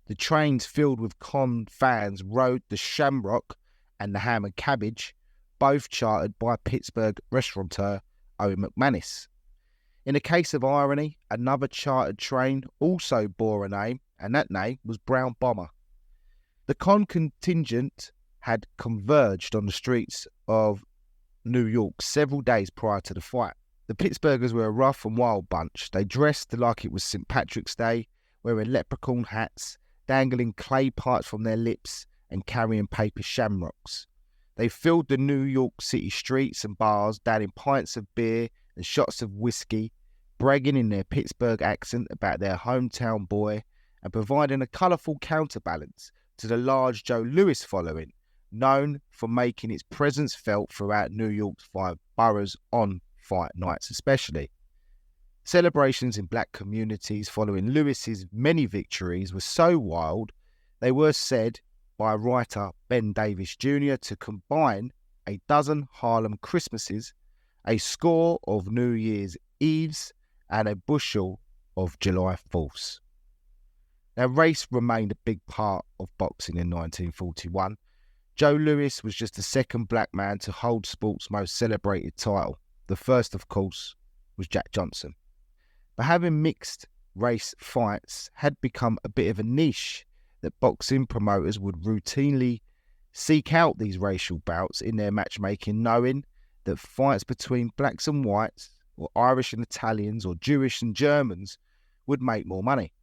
The trains filled with Conn fans rode the Shamrock and the Ham and Cabbage, both chartered by Pittsburgh restaurateur Owen McManus. In a case of irony, another chartered train also bore a name, and that name was Brown Bomber. The Conn contingent had converged on the streets of New York several days prior to the fight. The Pittsburghers were a rough and wild bunch. They dressed like it was St. Patrick's Day, wearing leprechaun hats, dangling clay pipes from their lips and carrying paper shamrocks. They filled the New York City streets and bars, downing pints of beer and shots of whiskey, bragging in their Pittsburgh accent about their hometown boy and providing a colourful counterbalance to the large Joe Louis following, known for making its presence felt throughout New York's 5 boroughs on fight nights especially. Celebrations in black communities following Lewis's many victories were so wild, they were said by writer Ben Davis Jr. to combine a dozen Harlem Christmases, a score of New Year's Eves, and a bushel of July 4ths. Now, race remained a big part of boxing in 1941. Joe Louis was just the second black man to hold sport's most celebrated title. The first, of course, was Jack Johnson. But having mixed race fights had become a bit of a niche that boxing promoters would routinely seek out these racial bouts in their matchmaking, knowing that fights between blacks and whites, or Irish and Italians, or Jewish and Germans would make more money.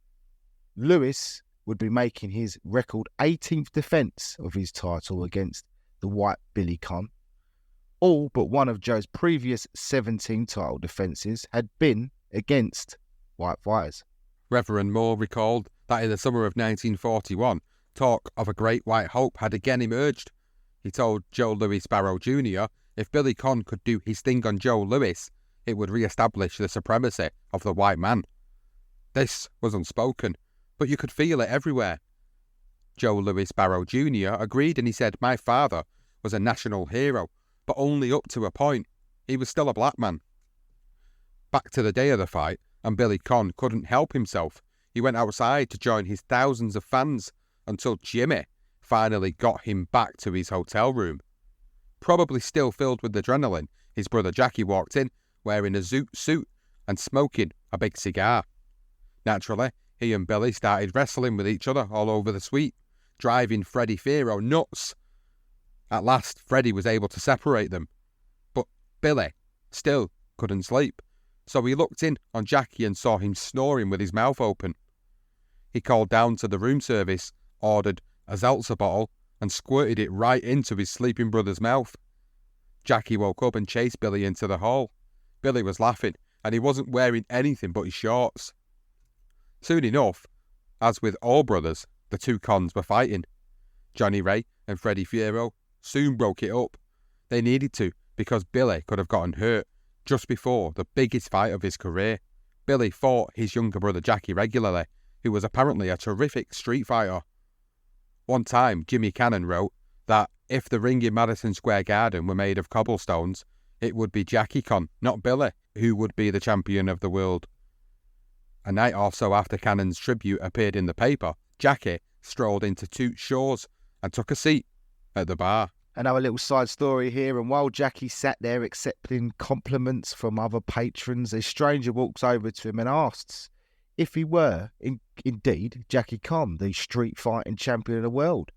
Louis would be making his record 18th defence of his title against the white Billy Conn. All but one of Joe's previous 17 title defences had been against white fighters. Reverend Moore recalled that in the summer of 1941, talk of a great white hope had again emerged. He told Joe Louis Barrow Jr. if Billy Conn could do his thing on Joe Louis, it would re-establish the supremacy of the white man. This was unspoken, but you could feel it everywhere. Joe Louis Barrow Jr. agreed, and he said, "My father was a national hero, but only up to a point. He was still a black man." Back to the day of the fight, and Billy Conn couldn't help himself. He went outside to join his thousands of fans until Jimmy finally got him back to his hotel room. Probably still filled with adrenaline, his brother Jackie walked in, wearing a zoot suit and smoking a big cigar. Naturally, he and Billy started wrestling with each other all over the suite, driving Freddie Fierro nuts. At last, Freddie was able to separate them, but Billy still couldn't sleep, so he looked in on Jackie and saw him snoring with his mouth open. He called down to the room service, ordered a seltzer bottle, and squirted it right into his sleeping brother's mouth. Jackie woke up and chased Billy into the hall. Billy was laughing, and he wasn't wearing anything but his shorts. Soon enough, as with all brothers, the two Conns were fighting. Johnny Ray and Freddie Fierro soon broke it up. They needed to, because Billy could have gotten hurt just before the biggest fight of his career. Billy fought his younger brother Jackie regularly, who was apparently a terrific street fighter. One time, Jimmy Cannon wrote that if the ring in Madison Square Garden were made of cobblestones, it would be Jackie Conn, not Billy, who would be the champion of the world. A night or so after Cannon's tribute appeared in the paper, Jackie strolled into Toots Shaw's and took a seat at the bar. Another little side story here, and while Jackie sat there accepting compliments from other patrons, a stranger walks over to him and asks if he were indeed Jackie Conn, the street fighting champion of the world.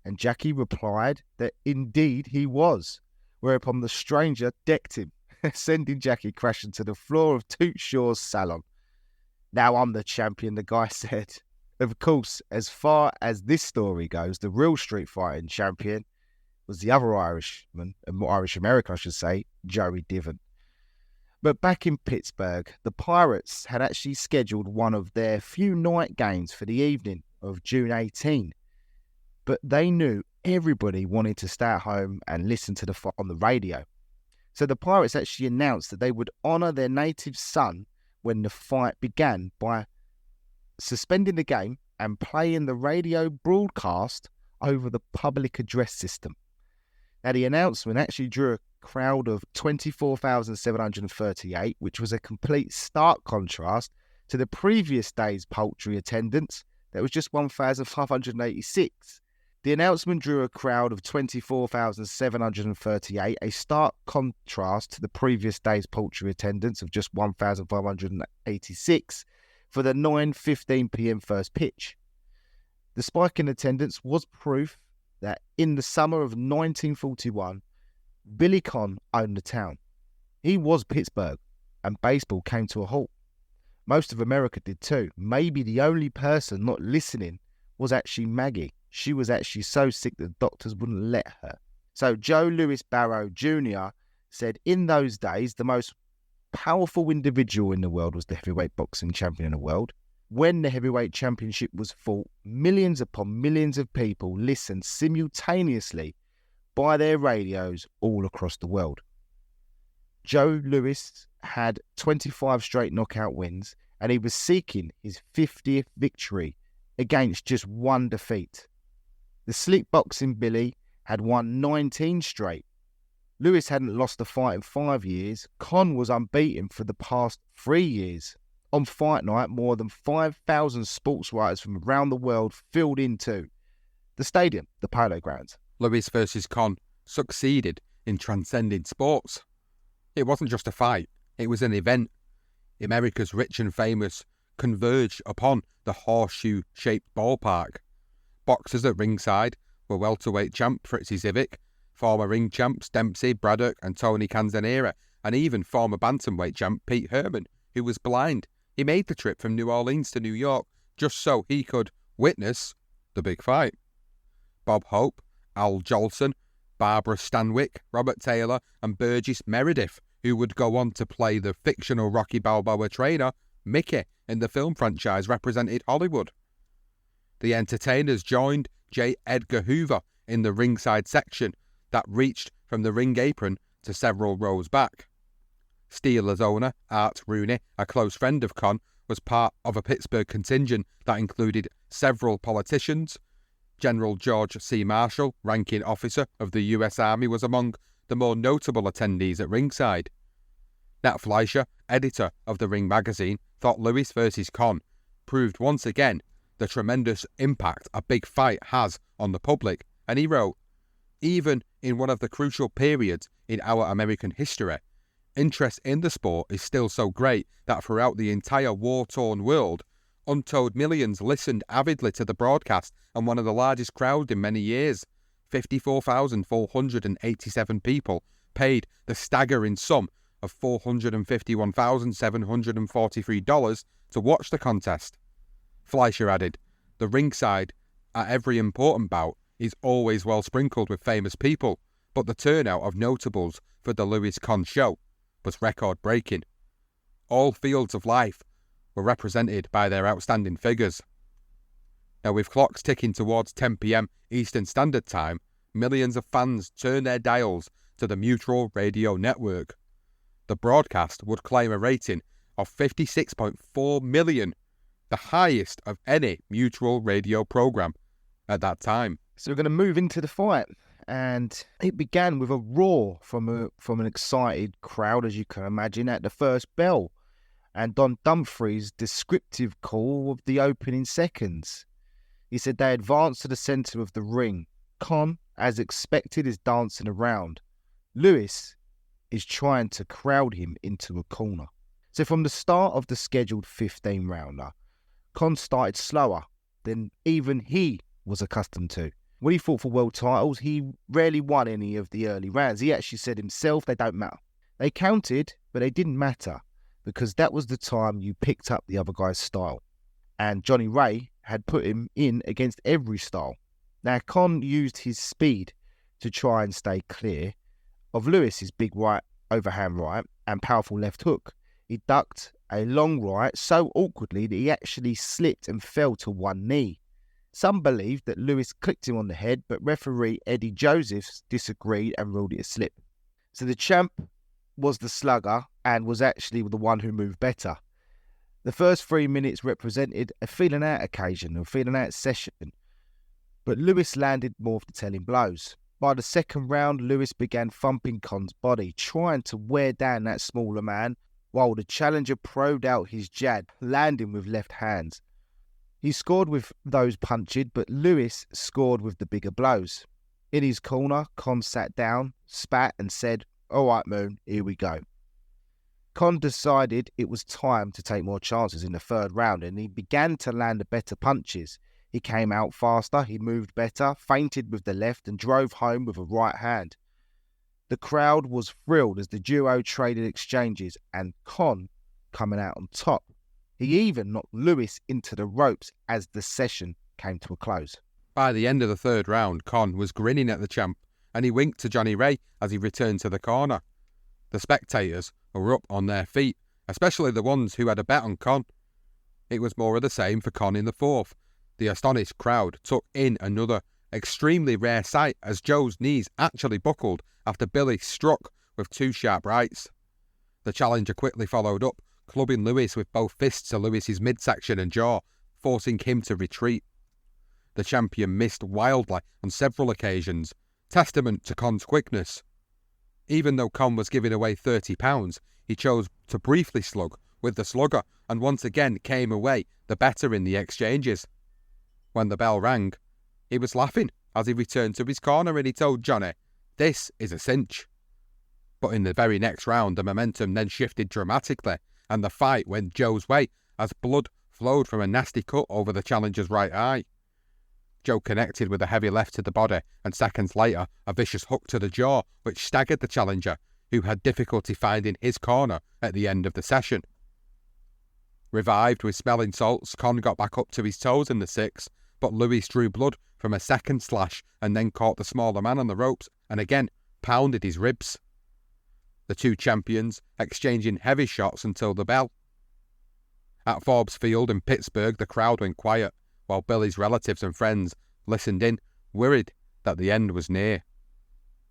And Jackie replied that indeed he was, whereupon the stranger decked him, sending Jackie crashing to the floor of Toots Shaw's salon. "Now I'm the champion," the guy said. Of course, as far as this story goes, the real street fighting champion was the other Irishman, Irish-American, I should say, Joey Diven. But back in Pittsburgh, the Pirates had actually scheduled one of their few night games for the evening of June 18. But they knew everybody wanted to stay at home and listen to the fight on the radio. So the Pirates actually announced that they would honour their native son when the fight began by suspending the game and playing the radio broadcast over the public address system. Now, the announcement actually drew a crowd of 24,738, which was a complete stark contrast to the previous day's paltry attendance that was just 1,586. The announcement drew a crowd of 24,738, a stark contrast to the previous day's paltry attendance of just 1,586 for the 9:15 p.m. first pitch. The spike in attendance was proof that in the summer of 1941, Billy Conn owned the town. He was Pittsburgh, and baseball came to a halt. Most of America did too. Maybe the only person not listening was actually Maggie. She was actually so sick that doctors wouldn't let her. So Joe Louis Barrow Jr. said in those days, the most powerful individual in the world was the heavyweight boxing champion in the world. When the heavyweight championship was fought, millions upon millions of people listened simultaneously by their radios all across the world. Joe Louis had 25 straight knockout wins, and he was seeking his 50th victory against just one defeat. The slick boxing Billy had won 19 straight. Louis hadn't lost a fight in 5 years. Conn was unbeaten for the past 3 years. On fight night, more than 5,000 sports writers from around the world filled into the stadium, the Polo Grounds. Louis versus Conn succeeded in transcending sports. It wasn't just a fight, it was an event. America's rich and famous converged upon the horseshoe-shaped ballpark. Boxers at ringside were welterweight champ Fritzy Zivic, former ring champs Dempsey, Braddock and Tony Canzonera, and even former bantamweight champ Pete Herman, who was blind. He made the trip from New Orleans to New York just so he could witness the big fight. Bob Hope, Al Jolson, Barbara Stanwyck, Robert Taylor and Burgess Meredith, who would go on to play the fictional Rocky Balboa trainer, Mickey, in the film franchise, represented Hollywood. The entertainers joined J. Edgar Hoover in the ringside section that reached from the ring apron to several rows back. Steelers owner Art Rooney, a close friend of Conn, was part of a Pittsburgh contingent that included several politicians. General George C. Marshall, ranking officer of the U.S. Army, was among the more notable attendees at ringside. Nat Fleischer, editor of the Ring magazine, thought Louis versus Conn proved once again the tremendous impact a big fight has on the public, and he wrote, "Even in one of the crucial periods in our American history, interest in the sport is still so great that throughout the entire war-torn world, untold millions listened avidly to the broadcast, and one of the largest crowds in many years, 54,487 people, paid the staggering sum of $451,743 to watch the contest." Fleischer added, "The ringside at every important bout is always well sprinkled with famous people, but the turnout of notables for the Louis Conn show was record-breaking. All fields of life were represented by their outstanding figures." Now, with clocks ticking towards 10 p.m. Eastern Standard Time, millions of fans turned their dials to the Mutual Radio Network. The broadcast would claim a rating of 56.4 million, the highest of any Mutual Radio program at that time. So we're going to move into the fight, and it began with a roar from an excited crowd, as you can imagine, at the first bell, and Don Dumfries' descriptive call of the opening seconds. He said they advanced to the centre of the ring. Conn, as expected, is dancing around. Louis is trying to crowd him into a corner. So from the start of the scheduled 15-rounder, Conn started slower than even he was accustomed to. When he fought for world titles, he rarely won any of the early rounds. He actually said himself, they don't matter. They counted, but they didn't matter. because that was the time you picked up the other guy's style. And Johnny Ray had put him in against every style. Now, Conn used his speed to try and stay clear of Lewis's big right, overhand right, and powerful left hook. He ducked a long right so awkwardly that he actually slipped and fell to one knee. Some believed that Lewis clicked him on the head, but referee Eddie Josephs disagreed and ruled it a slip. So the champ was the slugger and was actually the one who moved better. The first 3 minutes represented a feeling out occasion, a feeling out session, but Lewis landed more of the telling blows. By the second round, Lewis began thumping Conn's body, trying to wear down that smaller man, while the challenger probed out his jab, landing with left hands. He scored with those punches, but Lewis scored with the bigger blows. In his corner, Conn sat down, spat and said, "All right, Moon, here we go." Conn decided it was time to take more chances in the third round, and he began to land the better punches. He came out faster, he moved better, feinted with the left and drove home with a right hand. The crowd was thrilled as the duo traded exchanges, and Conn coming out on top. He even knocked Lewis into the ropes as the session came to a close. By the end of the third round, Conn was grinning at the champ, and he winked to Johnny Ray as he returned to the corner. The spectators were up on their feet, especially the ones who had a bet on Conn. It was more of the same for Conn in the fourth. The astonished crowd took in another extremely rare sight as Joe's knees actually buckled after Billy struck with two sharp rights. The challenger quickly followed up, clubbing Lewis with both fists to Lewis's midsection and jaw, forcing him to retreat. The champion missed wildly on several occasions, testament to Conn's quickness. Even though Conn was giving away £30, he chose to briefly slug with the slugger and once again came away the better in the exchanges. When the bell rang, he was laughing as he returned to his corner and he told Johnny, "This is a cinch." But in the very next round, the momentum then shifted dramatically and the fight went Joe's way as blood flowed from a nasty cut over the challenger's right eye. Joe connected with a heavy left to the body and seconds later a vicious hook to the jaw which staggered the challenger, who had difficulty finding his corner at the end of the session. Revived with smelling salts, Conn got back up to his toes in the sixth, but Lewis drew blood from a second slash and then caught the smaller man on the ropes and again pounded his ribs. The two champions exchanging heavy shots until the bell. At Forbes Field in Pittsburgh, the crowd went quiet, while Billy's relatives and friends listened in, worried that the end was near.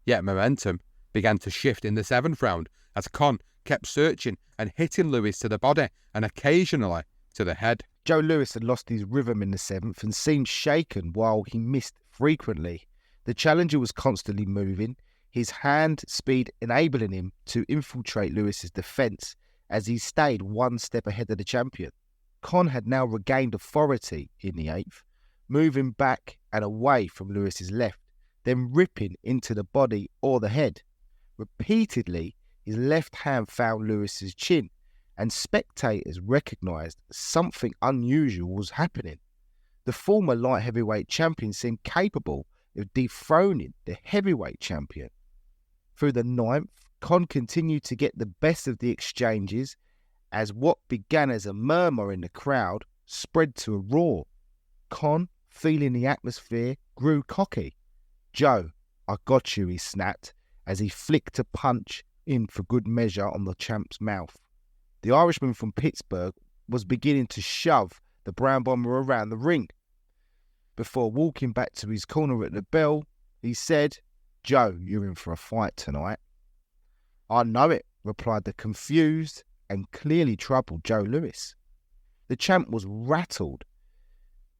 Yet momentum began to shift in the seventh round as Conn kept searching and hitting Lewis to the body and occasionally to the head. Joe Lewis had lost his rhythm in the seventh and seemed shaken while he missed frequently. The challenger was constantly moving, his hand speed enabling him to infiltrate Lewis's defence as he stayed one step ahead of the champion. Conn had now regained authority in the eighth, moving back and away from Lewis's left, then ripping into the body or the head. Repeatedly, his left hand found Lewis's chin, and spectators recognised something unusual was happening. The former light heavyweight champion seemed capable of dethroning the heavyweight champion. Through the ninth, Conn continued to get the best of the exchanges as what began as a murmur in the crowd spread to a roar. Conn, feeling the atmosphere, grew cocky. "Joe, I got you," he snapped as he flicked a punch in for good measure on the champ's mouth. The Irishman from Pittsburgh was beginning to shove the brown bomber around the ring. Before walking back to his corner at the bell, he said, "Joe, you're in for a fight tonight." "I know it," replied the confused and clearly troubled Joe Lewis. The champ was rattled.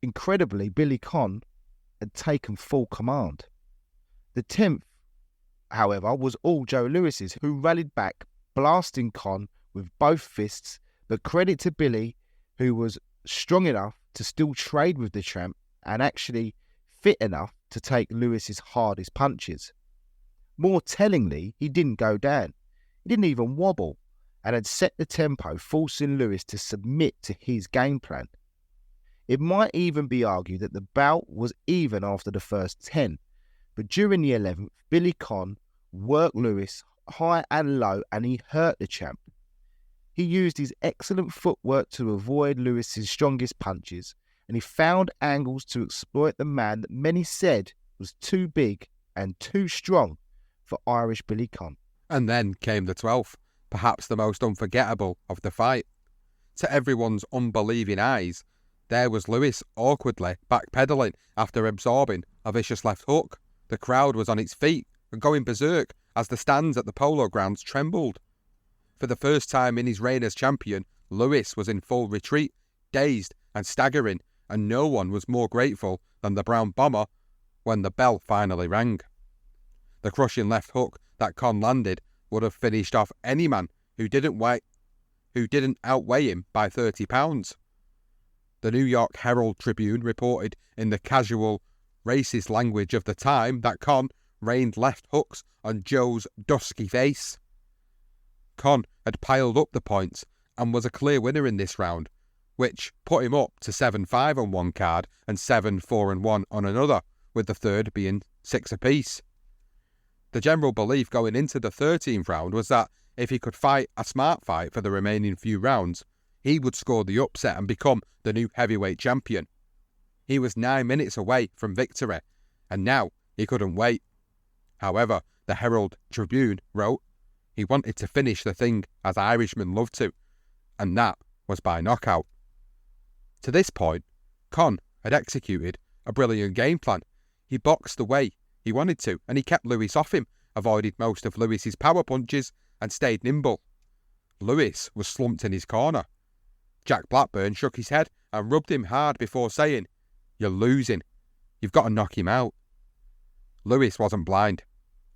Incredibly, Billy Conn had taken full command. The 10th, however, was all Joe Lewis's, who rallied back, blasting Conn with both fists, but credit to Billy, who was strong enough to still trade with the champ and actually fit enough to take Lewis's hardest punches. More tellingly, he didn't go down. He didn't even wobble and had set the tempo, forcing Lewis to submit to his game plan. It might even be argued that the bout was even after the first 10, but during the 11th, Billy Conn worked Lewis high and low and he hurt the champ. He used his excellent footwork to avoid Lewis's strongest punches, and he found angles to exploit the man that many said was too big and too strong for Irish Billy Conn. And then came the 12th, perhaps the most unforgettable of the fight. To everyone's unbelieving eyes, there was Lewis awkwardly backpedaling after absorbing a vicious left hook. The crowd was on its feet and going berserk as the stands at the Polo Grounds trembled. For the first time in his reign as champion, Lewis was in full retreat, dazed and staggering, and no one was more grateful than the Brown Bomber when the bell finally rang. The crushing left hook that Conn landed would have finished off any man who didn't outweigh him by 30 pounds. The New York Herald Tribune reported in the casual, racist language of the time that Conn rained left hooks on Joe's dusky face. Conn had piled up the points and was a clear winner in this round, which put him up to 7-5 on one card and 7-4-1 on another, with the third being 6 apiece. The general belief going into the 13th round was that if he could fight a smart fight for the remaining few rounds, he would score the upset and become the new heavyweight champion. He was 9 minutes away from victory, and now he couldn't wait. However, the Herald Tribune wrote he wanted to finish the thing as Irishmen love to, and that was by knockout. To this point, Conn had executed a brilliant game plan. He boxed the way he wanted to, and he kept Lewis off him, avoided most of Lewis's power punches, and stayed nimble. Lewis was slumped in his corner. Jack Blackburn shook his head and rubbed him hard before saying, "You're losing. You've got to knock him out." Lewis wasn't blind.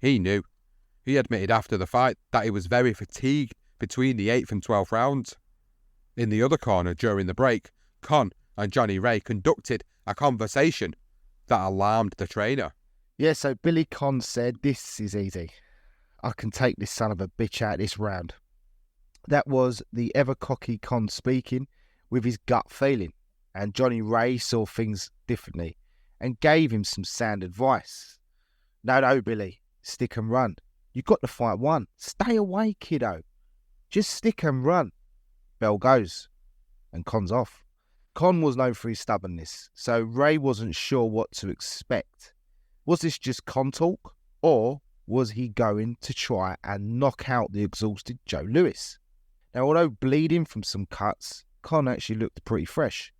He knew. He admitted after the fight that he was very fatigued between the 8th and 12th rounds. In the other corner during the break, Conn and Johnny Ray conducted a conversation that alarmed the trainer. Yeah, so Billy Conn said, "This is easy. I can take this son of a bitch out this round." That was the ever-cocky Conn speaking with his gut feeling, and Johnny Ray saw things differently and gave him some sound advice. No, Billy, stick and run. You got the fight won. Stay away, kiddo. Just stick and run. Bell goes, and Conn's off. Conn was known for his stubbornness, so Ray wasn't sure what to expect. Was this just Conn talk, or was he going to try and knock out the exhausted Joe Lewis? Now, although bleeding from some cuts, Conn actually looked pretty fresh.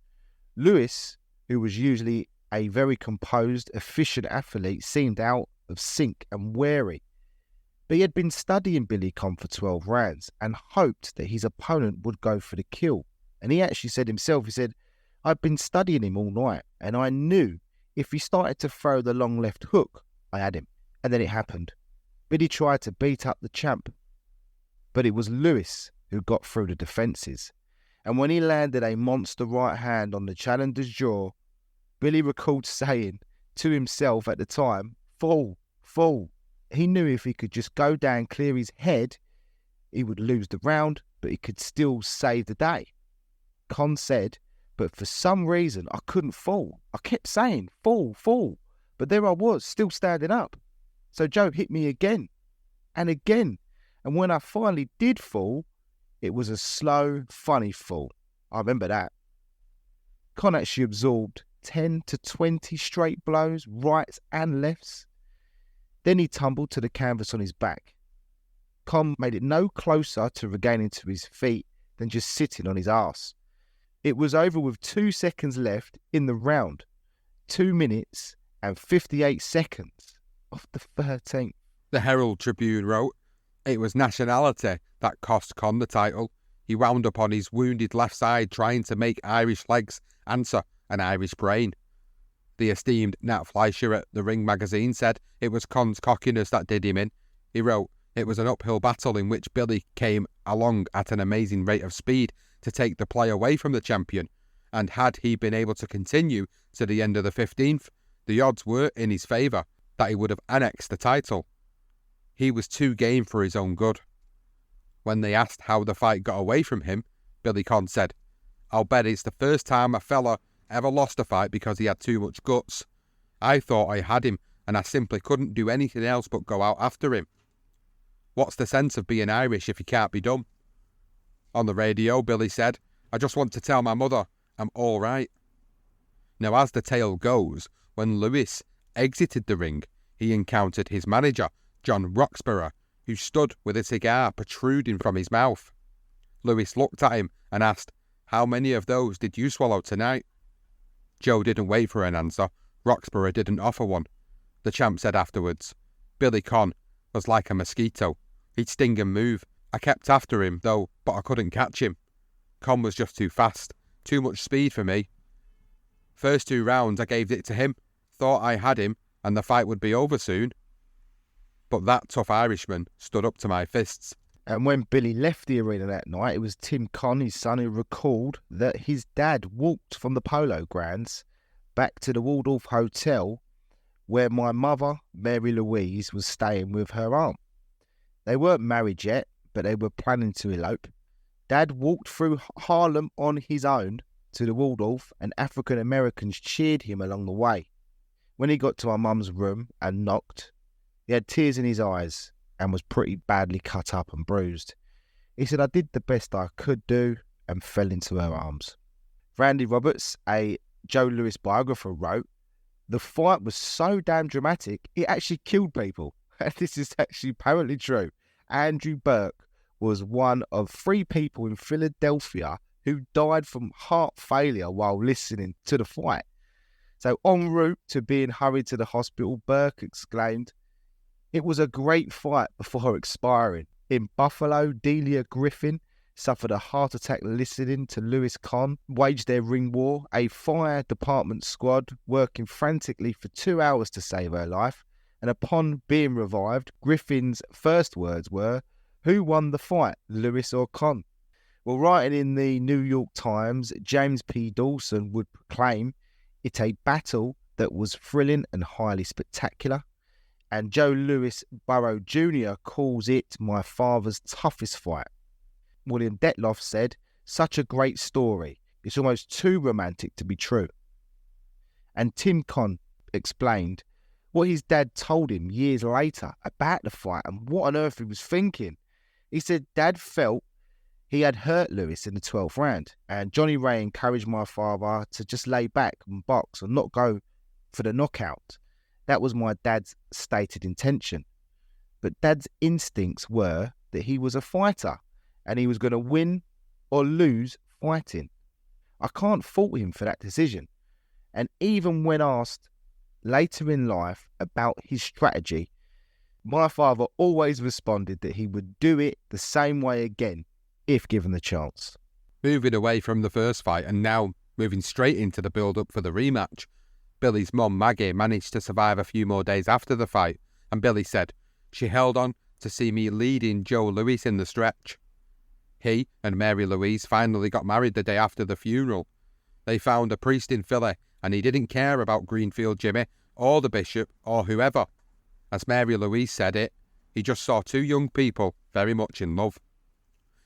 Lewis, who was usually a very composed, efficient athlete, seemed out of sync and wary. But he had been studying Billy Conn for 12 rounds and hoped that his opponent would go for the kill. And he actually said himself, he said, "I'd been studying him all night, and I knew if he started to throw the long left hook, I had him." And then it happened. Billy tried to beat up the champ, but it was Lewis who got through the defences. And when he landed a monster right hand on the challenger's jaw, Billy recalled saying to himself at the time, "Fall, fall." He knew if he could just go down, clear his head, he would lose the round, but he could still save the day. Conn said, "But for some reason, I couldn't fall. I kept saying, fall, fall. But there I was, still standing up. So Joe hit me again and again. And when I finally did fall, it was a slow, funny fall. I remember that." Conn actually absorbed 10 to 20 straight blows, rights and lefts. Then he tumbled to the canvas on his back. Conn made it no closer to regaining to his feet than just sitting on his arse. It was over with 2 seconds left in the round. 2 minutes and 58 seconds of the 13th. The Herald Tribune wrote, it was nationality that cost Conn the title. He wound up on his wounded left side trying to make Irish legs answer an Irish brain. The esteemed Nat Fleischer at The Ring magazine said it was Conn's cockiness that did him in. He wrote, it was an uphill battle in which Billy came along at an amazing rate of speed to take the play away from the champion, and had he been able to continue to the end of the 15th, the odds were in his favour that he would have annexed the title. He was too game for his own good. When they asked how the fight got away from him, Billy Conn said, "I'll bet it's the first time a fella ever lost a fight because he had too much guts. I thought I had him, and I simply couldn't do anything else but go out after him. What's the sense of being Irish if you can't be done?" On the radio, Billy said, "I just want to tell my mother I'm all right." Now, as the tale goes, when Lewis exited the ring, he encountered his manager, John Roxborough, who stood with a cigar protruding from his mouth. Lewis looked at him and asked, "How many of those did you swallow tonight?" Joe didn't wait for an answer. Roxborough didn't offer one. The champ said afterwards, "Billy Conn was like a mosquito. He'd sting and move. I kept after him, though, but I couldn't catch him. Conn was just too fast, too much speed for me. First 2 rounds I gave it to him, thought I had him and the fight would be over soon. But that tough Irishman stood up to my fists." And when Billy left the arena that night, it was Tim Conn, his son, who recalled that his dad walked from the polo grounds back to the Waldorf Hotel where my mother, Mary Louise, was staying with her aunt. They weren't married yet, but they were planning to elope. Dad walked through Harlem on his own to the Waldorf, and African Americans cheered him along the way. When he got to my mum's room and knocked, he had tears in his eyes and was pretty badly cut up and bruised. He said, "I did the best I could do and fell into her arms." Randy Roberts, a Joe Louis biographer, wrote, "The fight was so damn dramatic, it actually killed people." And this is actually apparently true. Andrew Burke was one of 3 people in Philadelphia who died from heart failure while listening to the fight. So en route to being hurried to the hospital, Burke exclaimed, "It was a great fight," before expiring. In Buffalo, Delia Griffin suffered a heart attack listening to Lewis Conn wage their ring war, a fire department squad working frantically for 2 hours to save her life. And upon being revived, Griffin's first words were, "Who won the fight, Lewis or Conn?" Well, writing in the New York Times, James P. Dawson would proclaim it a battle that was thrilling and highly spectacular. And Joe Louis Burrow Jr. calls it my father's toughest fight. William Detloff said, "Such a great story. It's almost too romantic to be true." And Tim Conn explained what his dad told him years later about the fight and what on earth he was thinking. He said Dad felt he had hurt Lewis in the 12th round, and Johnny Ray encouraged my father to just lay back and box and not go for the knockout. That was my dad's stated intention. But Dad's instincts were that he was a fighter and he was going to win or lose fighting. I can't fault him for that decision. And even when asked later in life about his strategy, my father always responded that he would do it the same way again if given the chance. Moving away from the first fight and now moving straight into the build-up for the rematch, Billy's mum, Maggie, managed to survive a few more days after the fight, and Billy said she held on to see me leading Joe Louis in the stretch. He and Mary Louise finally got married the day after the funeral. They found a priest in Philly, and he didn't care about Greenfield Jimmy or the bishop or whoever. As Mary Louise said it, he just saw 2 young people very much in love.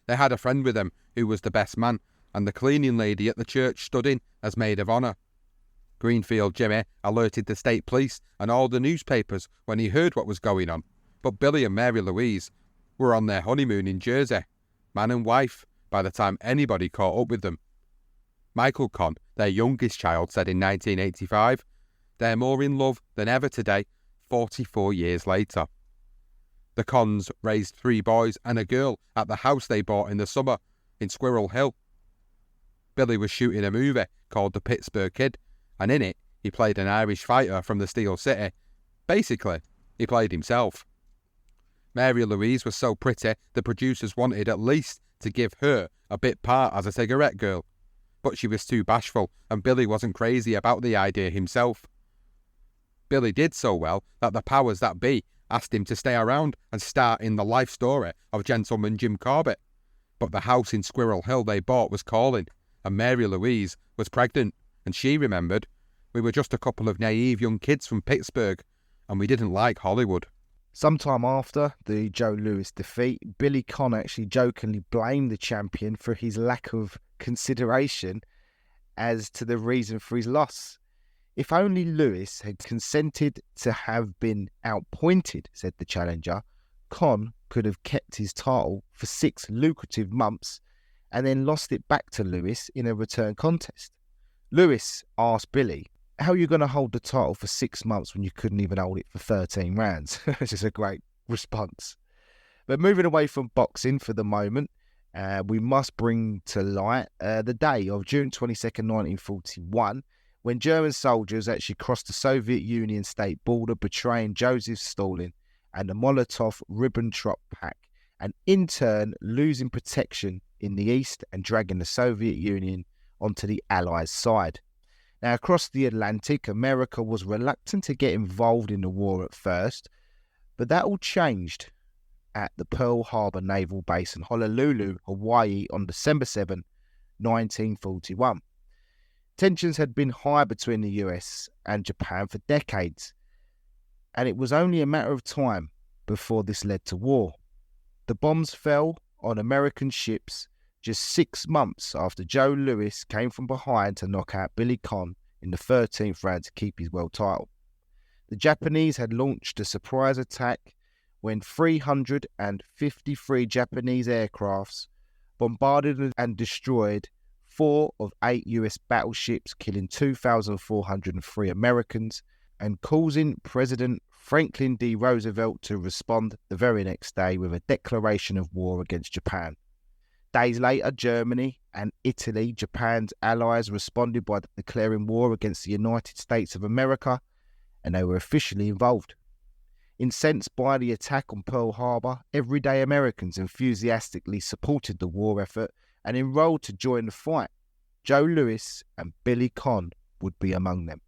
They had a friend with them who was the best man, and the cleaning lady at the church stood in as maid of honour. Greenfield Jimmy alerted the state police and all the newspapers when he heard what was going on, but Billy and Mary Louise were on their honeymoon in Jersey, man and wife, by the time anybody caught up with them. Michael Conn, their youngest child, said in 1985, "They're more in love than ever today, 44 years later." The Conns raised 3 boys and a girl at the house they bought in the summer in Squirrel Hill. Billy was shooting a movie called The Pittsburgh Kid, and in it, he played an Irish fighter from the Steel City. Basically, he played himself. Mary Louise was so pretty, the producers wanted at least to give her a bit part as a cigarette girl. But she was too bashful, and Billy wasn't crazy about the idea himself. Billy did so well that the powers that be asked him to stay around and star in the life story of Gentleman Jim Corbett. But the house in Squirrel Hill they bought was calling, and Mary Louise was pregnant, and she remembered, "We were just a couple of naive young kids from Pittsburgh, and we didn't like Hollywood." Sometime after the Joe Louis defeat, Billy Conn actually jokingly blamed the champion for his lack of consideration as to the reason for his loss. "If only Lewis had consented to have been outpointed," said the challenger, "Conn could have kept his title for 6 lucrative months and then lost it back to Lewis in a return contest. Lewis asked Billy, how are you going to hold the title for 6 months when you couldn't even hold it for 13 rounds? This is a great response. But moving away from boxing for the moment, we must bring to light the day of June 22nd, 1941, when German soldiers actually crossed the Soviet Union state border, betraying Joseph Stalin and the Molotov-Ribbentrop Pact, and in turn losing protection in the east and dragging the Soviet Union onto the Allies' side. Now, across the Atlantic, America was reluctant to get involved in the war at first, but that all changed at the Pearl Harbor Naval Base in Honolulu, Hawaii on December 7, 1941. Tensions had been high between the US and Japan for decades, and it was only a matter of time before this led to war. The bombs fell on American ships just 6 months after Joe Louis came from behind to knock out Billy Conn in the 13th round to keep his world title. The Japanese had launched a surprise attack when 353 Japanese aircrafts bombarded and destroyed 4 of 8 US battleships, killing 2,403 Americans and causing President Franklin D. Roosevelt to respond the very next day with a declaration of war against Japan. Days later, Germany and Italy, Japan's allies, responded by declaring war against the United States of America, and they were officially involved. Incensed by the attack on Pearl Harbor, everyday Americans enthusiastically supported the war effort and enrolled to join the fight. Joe Louis and Billy Conn would be among them.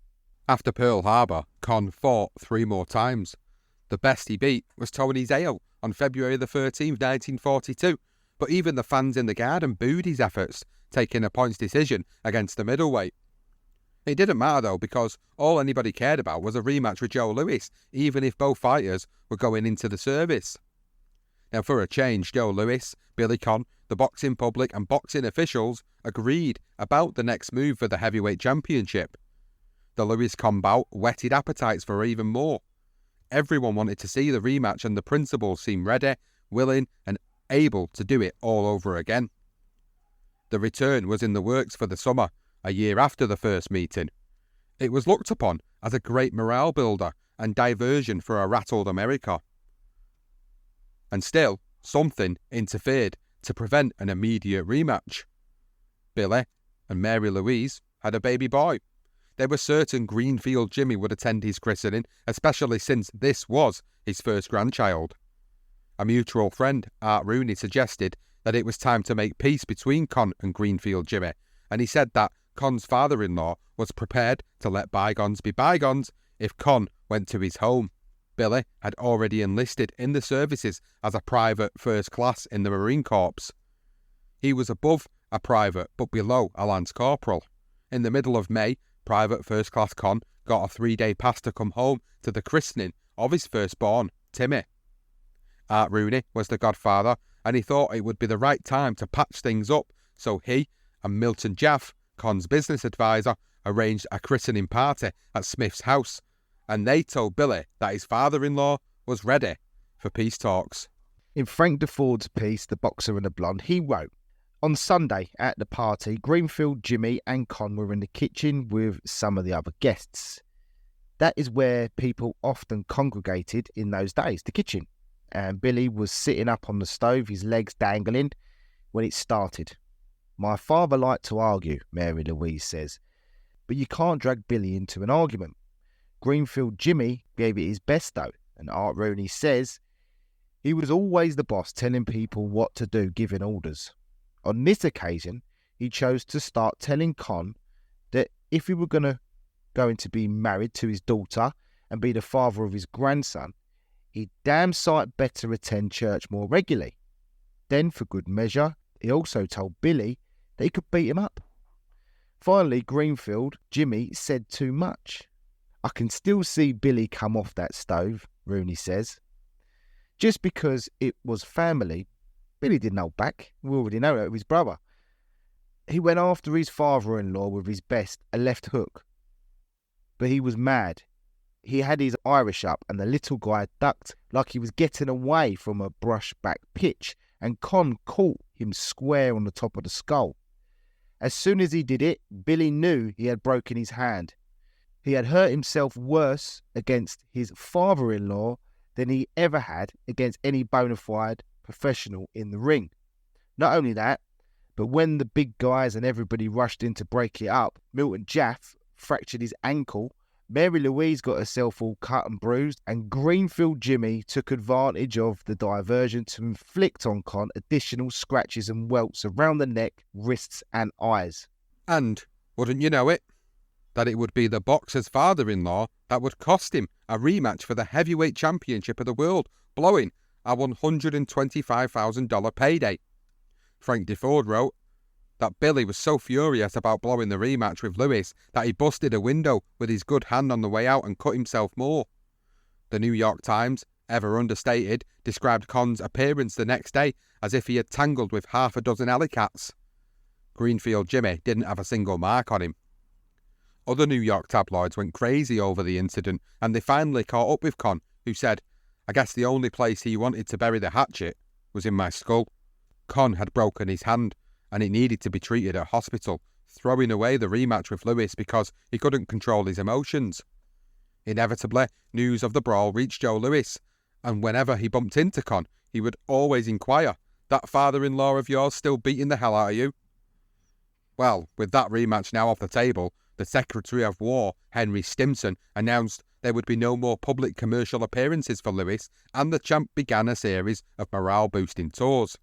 After Pearl Harbor, Conn fought 3 more times. The best he beat was Tony Zale on February the 13th, 1942, but even the fans in the Garden booed his efforts, taking a points decision against the middleweight. It didn't matter though, because all anybody cared about was a rematch with Joe Louis, even if both fighters were going into the service. Now, for a change, Joe Louis, Billy Conn, the boxing public and boxing officials agreed about the next move for the heavyweight championship. The Louis-Conn bout whetted appetites for even more. Everyone wanted to see the rematch, and the principals seemed ready, willing and able to do it all over again. The return was in the works for the summer, a year after the first meeting. It was looked upon as a great morale builder and diversion for a rattled America. And still, something interfered to prevent an immediate rematch. Billy and Mary Louise had a baby boy. They were certain Greenfield Jimmy would attend his christening, especially since this was his first grandchild. A mutual friend, Art Rooney, suggested that it was time to make peace between Conn and Greenfield Jimmy, and he said that Conn's father-in-law was prepared to let bygones be bygones if Conn went to his home. Billy had already enlisted in the services as a private first class in the Marine Corps. He was above a private but below a lance corporal. In the middle of May, Private First Class Conn got a 3-day pass to come home to the christening of his firstborn, Timmy. Art Rooney was the godfather, and he thought it would be the right time to patch things up, so he and Milton Jaff, Conn's business advisor, arranged a christening party at Smith's house, and they told Billy that his father-in-law was ready for peace talks. In Frank Deford's piece, The Boxer and the Blonde, he wrote, on Sunday at the party, Greenfield, Jimmy and Conn were in the kitchen with some of the other guests. That is where people often congregated in those days, the kitchen. And Billy was sitting up on the stove, his legs dangling, when it started. My father liked to argue, Mary Louise says, but you can't drag Billy into an argument. Greenfield Jimmy gave it his best though, and Art Rooney says he was always the boss, telling people what to do, giving orders. On this occasion, he chose to start telling Conn that if he were going to be married to his daughter and be the father of his grandson, he'd damn sight better attend church more regularly. Then, for good measure, he also told Billy that he could beat him up. Finally, Greenfield Jimmy said too much. I can still see Billy come off that stove, Rooney says. Just because it was family, Billy didn't hold back. We already know that it was his brother. He went after his father-in-law with his best, a left hook. But he was mad. He had his Irish up and the little guy ducked like he was getting away from a brushback pitch and Conn caught him square on the top of the skull. As soon as he did it, Billy knew he had broken his hand. He had hurt himself worse against his father-in-law than he ever had against any bona fide professional in the ring. Not only that, but when the big guys and everybody rushed in to break it up, Milton Jaff fractured his ankle, Mary Louise got herself all cut and bruised, and Greenfield Jimmy took advantage of the diversion to inflict on Conn additional scratches and welts around the neck, wrists and eyes. And, wouldn't you know it, that it would be the boxer's father-in-law that would cost him a rematch for the heavyweight championship of the world, blowing a $125,000 payday. Frank DeFord wrote that Billy was so furious about blowing the rematch with Lewis that he busted a window with his good hand on the way out and cut himself more. The New York Times, ever understated, described Conn's appearance the next day as if he had tangled with half a dozen alley cats. Greenfield Jimmy didn't have a single mark on him. Other New York tabloids went crazy over the incident, and they finally caught up with Conn, who said, "I guess the only place he wanted to bury the hatchet was in my skull." Conn had broken his hand, and it needed to be treated at hospital, throwing away the rematch with Lewis because he couldn't control his emotions. Inevitably, news of the brawl reached Joe Louis, and whenever he bumped into Conn, he would always inquire, "That father-in-law of yours still beating the hell out of you?" Well, with that rematch now off the table, the Secretary of War, Henry Stimson, announced there would be no more public commercial appearances for Lewis, and the champ began a series of morale-boosting tours.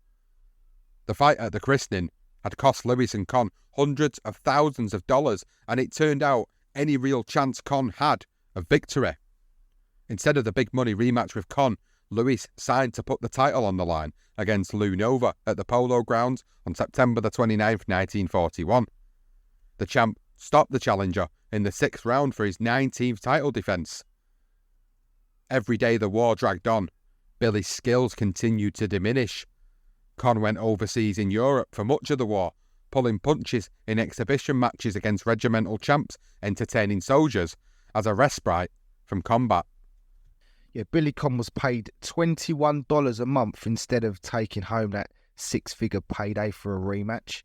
The fight at the christening had cost Lewis and Conn hundreds of thousands of dollars, and it turned out any real chance Conn had of victory. Instead of the big money rematch with Conn, Lewis signed to put the title on the line against Lou Nova at the Polo Grounds on September the 29th, 1941. The champ stopped the challenger in the 6th round for his 19th title defence. Every day the war dragged on, Billy's skills continued to diminish. Conn went overseas in Europe for much of the war, pulling punches in exhibition matches against regimental champs, entertaining soldiers as a respite from combat. Yeah, Billy Conn was paid $21 a month instead of taking home that six-figure payday for a rematch.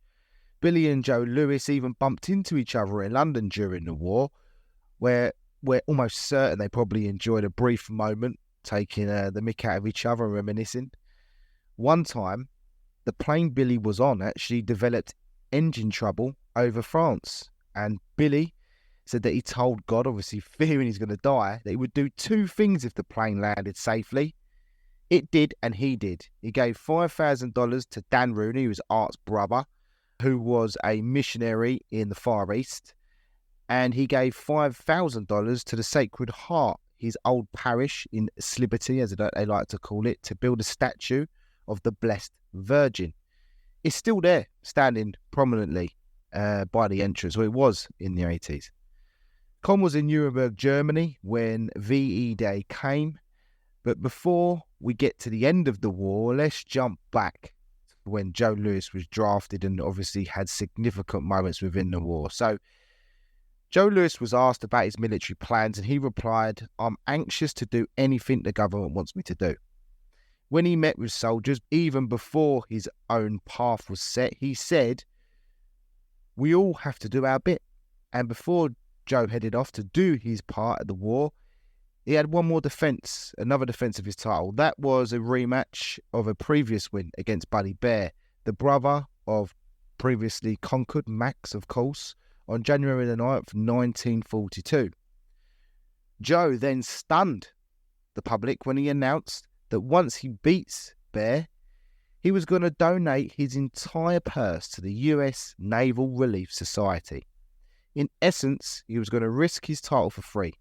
Billy and Joe Louis even bumped into each other in London during the war, where we're almost certain they probably enjoyed a brief moment, taking the mick out of each other and reminiscing. One time, the plane Billy was on actually developed engine trouble over France, and Billy said that he told God, obviously fearing he's going to die, that he would do two things if the plane landed safely. It did, and he did. He gave $5,000 to Dan Rooney, who was Art's brother, who was a missionary in the Far East, and he gave $5,000 to the Sacred Heart, his old parish in Sliberty, as they like to call it, to build a statue of the Blessed Virgin. It's still there, standing prominently by the entrance, or it was in the 80s. Conn was in Nuremberg, Germany when VE Day came, but before we get to the end of the war, let's jump back to when Joe Louis was drafted and obviously had significant moments within the war. So Joe Louis was asked about his military plans, and he replied, "I'm anxious to do anything the government wants me to do." When he met with soldiers, even before his own path was set, he said, "We all have to do our bit." And before Joe headed off to do his part of the war, he had one more defence, another defence of his title. That was a rematch of a previous win against Buddy Bear, the brother of previously conquered Max, of course, on January the 9th, 1942. Joe then stunned the public when he announced that once he beats Bear, he was going to donate his entire purse to the US Naval Relief Society. In essence, he was going to risk his title for free.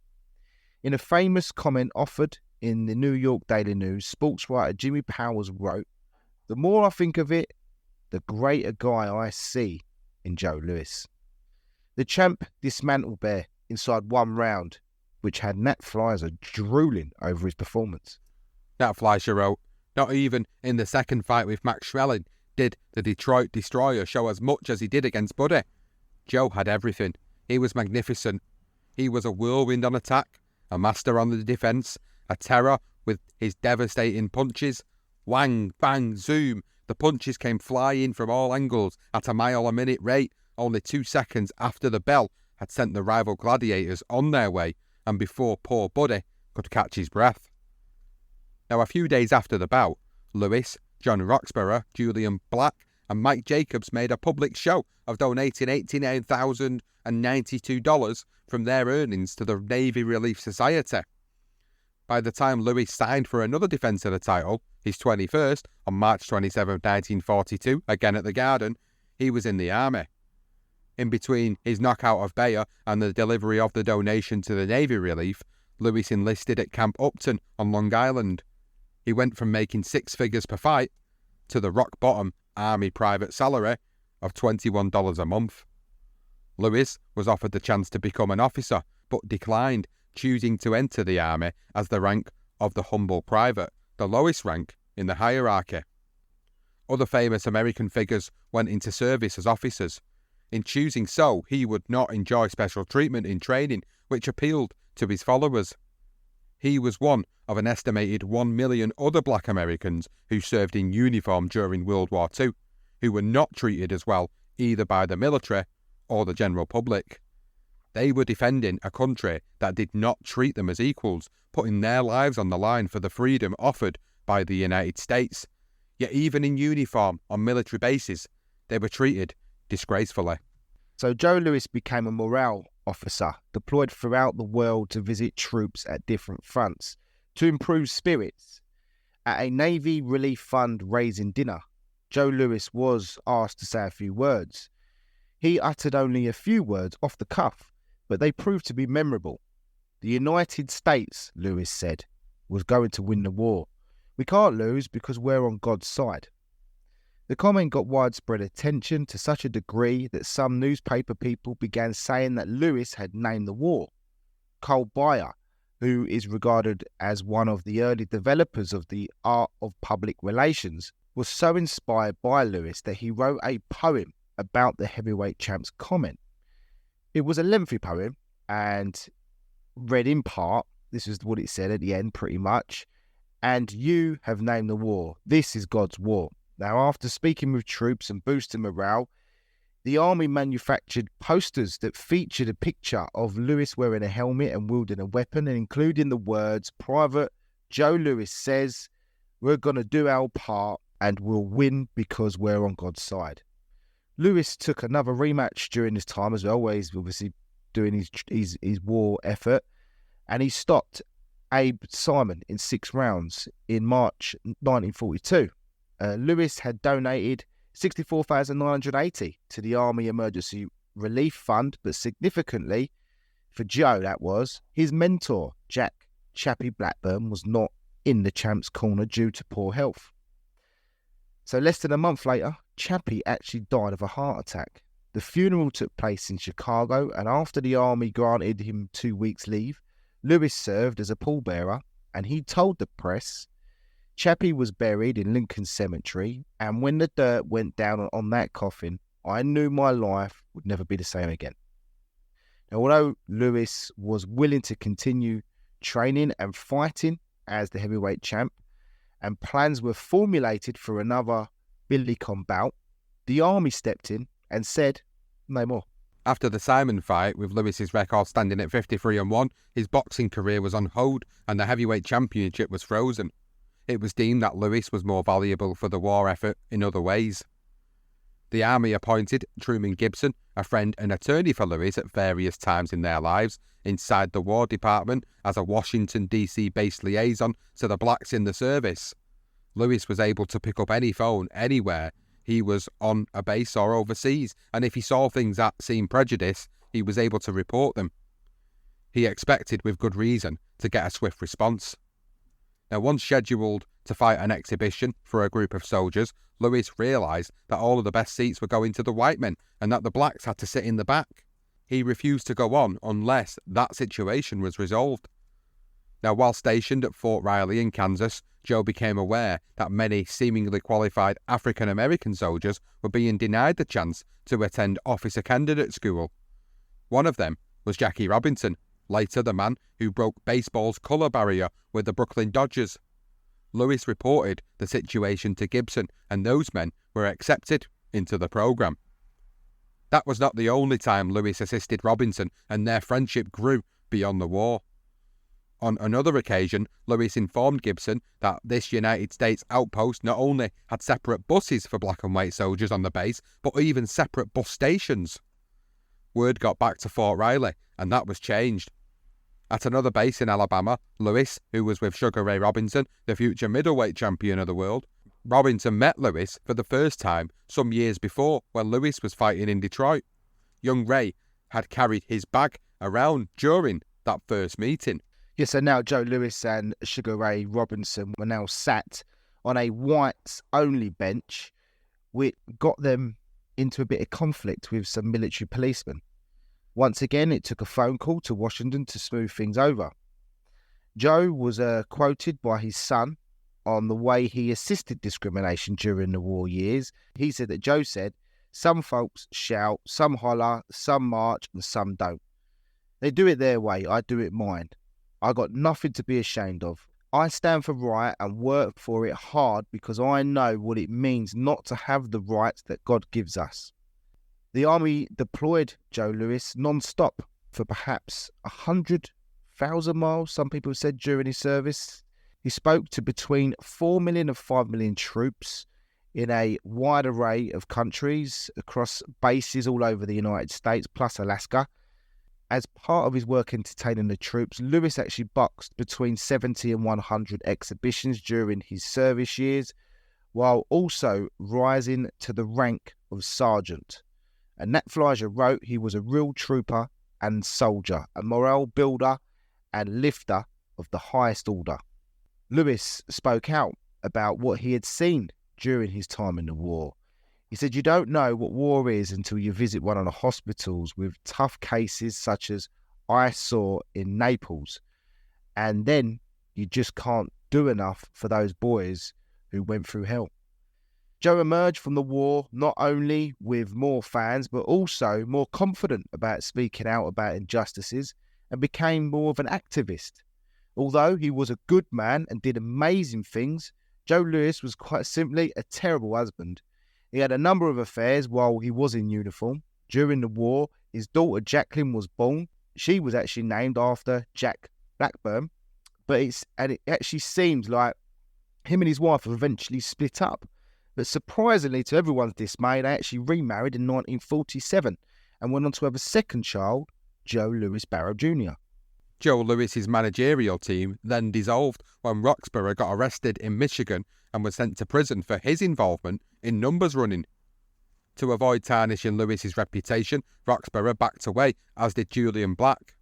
In a famous comment offered in the New York Daily News, sports writer Jimmy Powers wrote, "The more I think of it, the greater guy I see in Joe Louis." The champ dismantled Bear inside one round, which had Nat Fleischer drooling over his performance. Nat Fleischer wrote, "Not even in the second fight with Max Schmeling did the Detroit Destroyer show as much as he did against Buddy. Joe had everything. He was magnificent. He was a whirlwind on attack, a master on the defence, a terror with his devastating punches. Whang, bang, zoom, The punches came flying from all angles at a mile-a-minute rate, only 2 seconds after the bell had sent the rival gladiators on their way, and before poor Buddy could catch his breath. Now, a few days after the bout, Lewis, John Roxburgh, Julian Black, and Mike Jacobs made a public show of donating $89,092 from their earnings to the Navy Relief Society. By the time Lewis signed for another defence of the title, his 21st, on March 27, 1942, again at the Garden, he was in the army. In between his knockout of Bayer and the delivery of the donation to the Navy Relief, Lewis enlisted at Camp Upton on Long Island. He went from making 6 figures per fight to the rock-bottom Army private salary of $21 a month. Lewis was offered the chance to become an officer, but declined, choosing to enter the Army as the rank of the humble private, the lowest rank in the hierarchy. Other famous American figures went into service as officers. In choosing so, he would not enjoy special treatment in training, which appealed to his followers. He was one of an estimated 1 million other black Americans who served in uniform during World War II, who were not treated as well either by the military or the general public. They were defending a country that did not treat them as equals, putting their lives on the line for the freedom offered by the United States. Yet even in uniform on military bases, they were treated disgracefully. So Joe Louis became a morale officer deployed throughout the world to visit troops at different fronts to improve spirits. At a Navy Relief Fund raising dinner, Joe Louis was asked to say a few words. He uttered only a few words off the cuff, but they proved to be memorable. The United States, Louis said, was going to win the war. We can't lose because we're on God's side. The comment got widespread attention to such a degree that some newspaper people began saying that Louis had named the war. Cole Bayer, who is regarded as one of the early developers of the art of public relations, was so inspired by Louis that he wrote a poem about the heavyweight champ's comment. It was a lengthy poem and read in part, this is what it said at the end pretty much, "And you have named the war. This is God's war." Now, after speaking with troops and boosting morale, the army manufactured posters that featured a picture of Louis wearing a helmet and wielding a weapon, and including the words, "Private Joe Louis says, we're going to do our part and we'll win because we're on God's side." Louis took another rematch during this time as well, where he's obviously doing his war effort, and he stopped Abe Simon in 6 rounds in March 1942. Louis had donated $64,980 to the Army Emergency Relief Fund, but significantly, for Joe that was, his mentor, Jack Chappie Blackburn, was not in the champ's corner due to poor health. So less than a month later, Chappie actually died of a heart attack. The funeral took place in Chicago, and after the Army granted him 2 weeks' leave, Louis served as a pallbearer, and he told the press, "Chappie was buried in Lincoln Cemetery, and when the dirt went down on that coffin, I knew my life would never be the same again." Now, although Louis was willing to continue training and fighting as the heavyweight champ, and plans were formulated for another Billy Conn bout, the Army stepped in and said, "No more." After the Simon fight, with Lewis's record standing at 53-1, his boxing career was on hold and the heavyweight championship was frozen. It was deemed that Louis was more valuable for the war effort in other ways. The Army appointed Truman Gibson, a friend and attorney for Louis at various times in their lives, inside the War Department as a Washington, D.C.-based liaison to the blacks in the service. Louis was able to pick up any phone anywhere he was on a base or overseas, and if he saw things that seemed prejudice, he was able to report them. He expected, with good reason, to get a swift response. Now, once scheduled to fight an exhibition for a group of soldiers, Louis realised that all of the best seats were going to the white men and that the blacks had to sit in the back. He refused to go on unless that situation was resolved. Now, while stationed at Fort Riley in Kansas, Joe became aware that many seemingly qualified African-American soldiers were being denied the chance to attend officer candidate school. One of them was Jackie Robinson, later the man who broke baseball's colour barrier with the Brooklyn Dodgers. Lewis reported the situation to Gibson, and those men were accepted into the programme. That was not the only time Lewis assisted Robinson, and their friendship grew beyond the war. On another occasion, Lewis informed Gibson that this United States outpost not only had separate buses for black and white soldiers on the base, but even separate bus stations. Word got back to Fort Riley, and that was changed. At another base in Alabama, Lewis, who was with Sugar Ray Robinson, the future middleweight champion of the world, Robinson met Lewis for the first time some years before when Lewis was fighting in Detroit. Young Ray had carried his bag around during that first meeting. Yes, so now Joe Lewis and Sugar Ray Robinson were now sat on a whites-only bench, which got them into a bit of conflict with some military policemen. Once again, it took a phone call to Washington to smooth things over. Joe was quoted by his son on the way he assisted discrimination during the war years. He said that Joe said, "Some folks shout, some holler, some march, and some don't. They do it their way, I do it mine. I got nothing to be ashamed of. I stand for right and work for it hard because I know what it means not to have the rights that God gives us." The Army deployed Joe Lewis non-stop for perhaps 100,000 miles, some people said, during his service. He spoke to between 4 million and 5 million troops in a wide array of countries across bases all over the United States, plus Alaska. As part of his work entertaining the troops, Lewis actually boxed between 70 and 100 exhibitions during his service years, while also rising to the rank of sergeant. And Nat Fleischer wrote he was a real trooper and soldier, a morale builder and lifter of the highest order. Lewis spoke out about what he had seen during his time in the war. He said, "You don't know what war is until you visit one of the hospitals with tough cases such as I saw in Naples. And then you just can't do enough for those boys who went through hell." Joe emerged from the war not only with more fans, but also more confident about speaking out about injustices and became more of an activist. Although he was a good man and did amazing things, Joe Lewis was quite simply a terrible husband. He had a number of affairs while he was in uniform. During the war, his daughter Jacqueline was born. She was actually named after Jack Blackburn, but it actually seems like him and his wife have eventually split up. But surprisingly, to everyone's dismay, they actually remarried in 1947 and went on to have a second child, Joe Louis Barrow Jr. Joe Lewis's managerial team then dissolved when Roxborough got arrested in Michigan and was sent to prison for his involvement in numbers running. To avoid tarnishing Lewis's reputation, Roxborough backed away, as did Julian Black.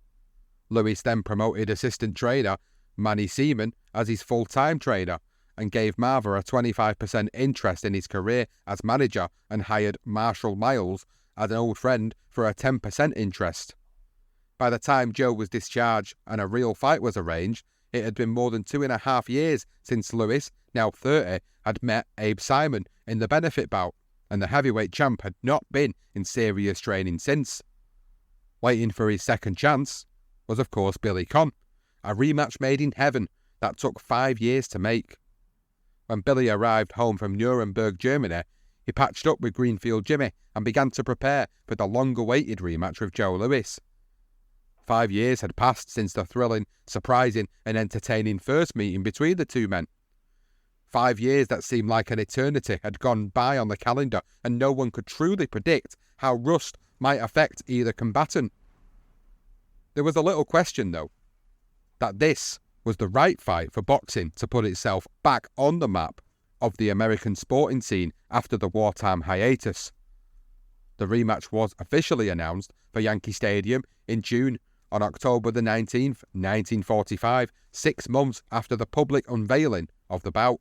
Lewis then promoted assistant trainer Manny Seaman as his full-time trainer and gave Marva a 25% interest in his career as manager and hired Marshall Miles as an old friend for a 10% interest. By the time Joe was discharged and a real fight was arranged, it had been more than 2.5 years since Lewis, now 30, had met Abe Simon in the benefit bout, and the heavyweight champ had not been in serious training since. Waiting for his second chance was, of course, Billy Conn, a rematch made in heaven that took 5 years to make. When Billy arrived home from Nuremberg, Germany, he patched up with Greenfield Jimmy and began to prepare for the long-awaited rematch with Joe Lewis. 5 years had passed since the thrilling, surprising and entertaining first meeting between the two men. 5 years that seemed like an eternity had gone by on the calendar, and no one could truly predict how rust might affect either combatant. There was a little question, though, that this was the right fight for boxing to put itself back on the map of the American sporting scene after the wartime hiatus. The rematch was officially announced for Yankee Stadium in June on October the 19th, 1945, 6 months after the public unveiling of the bout.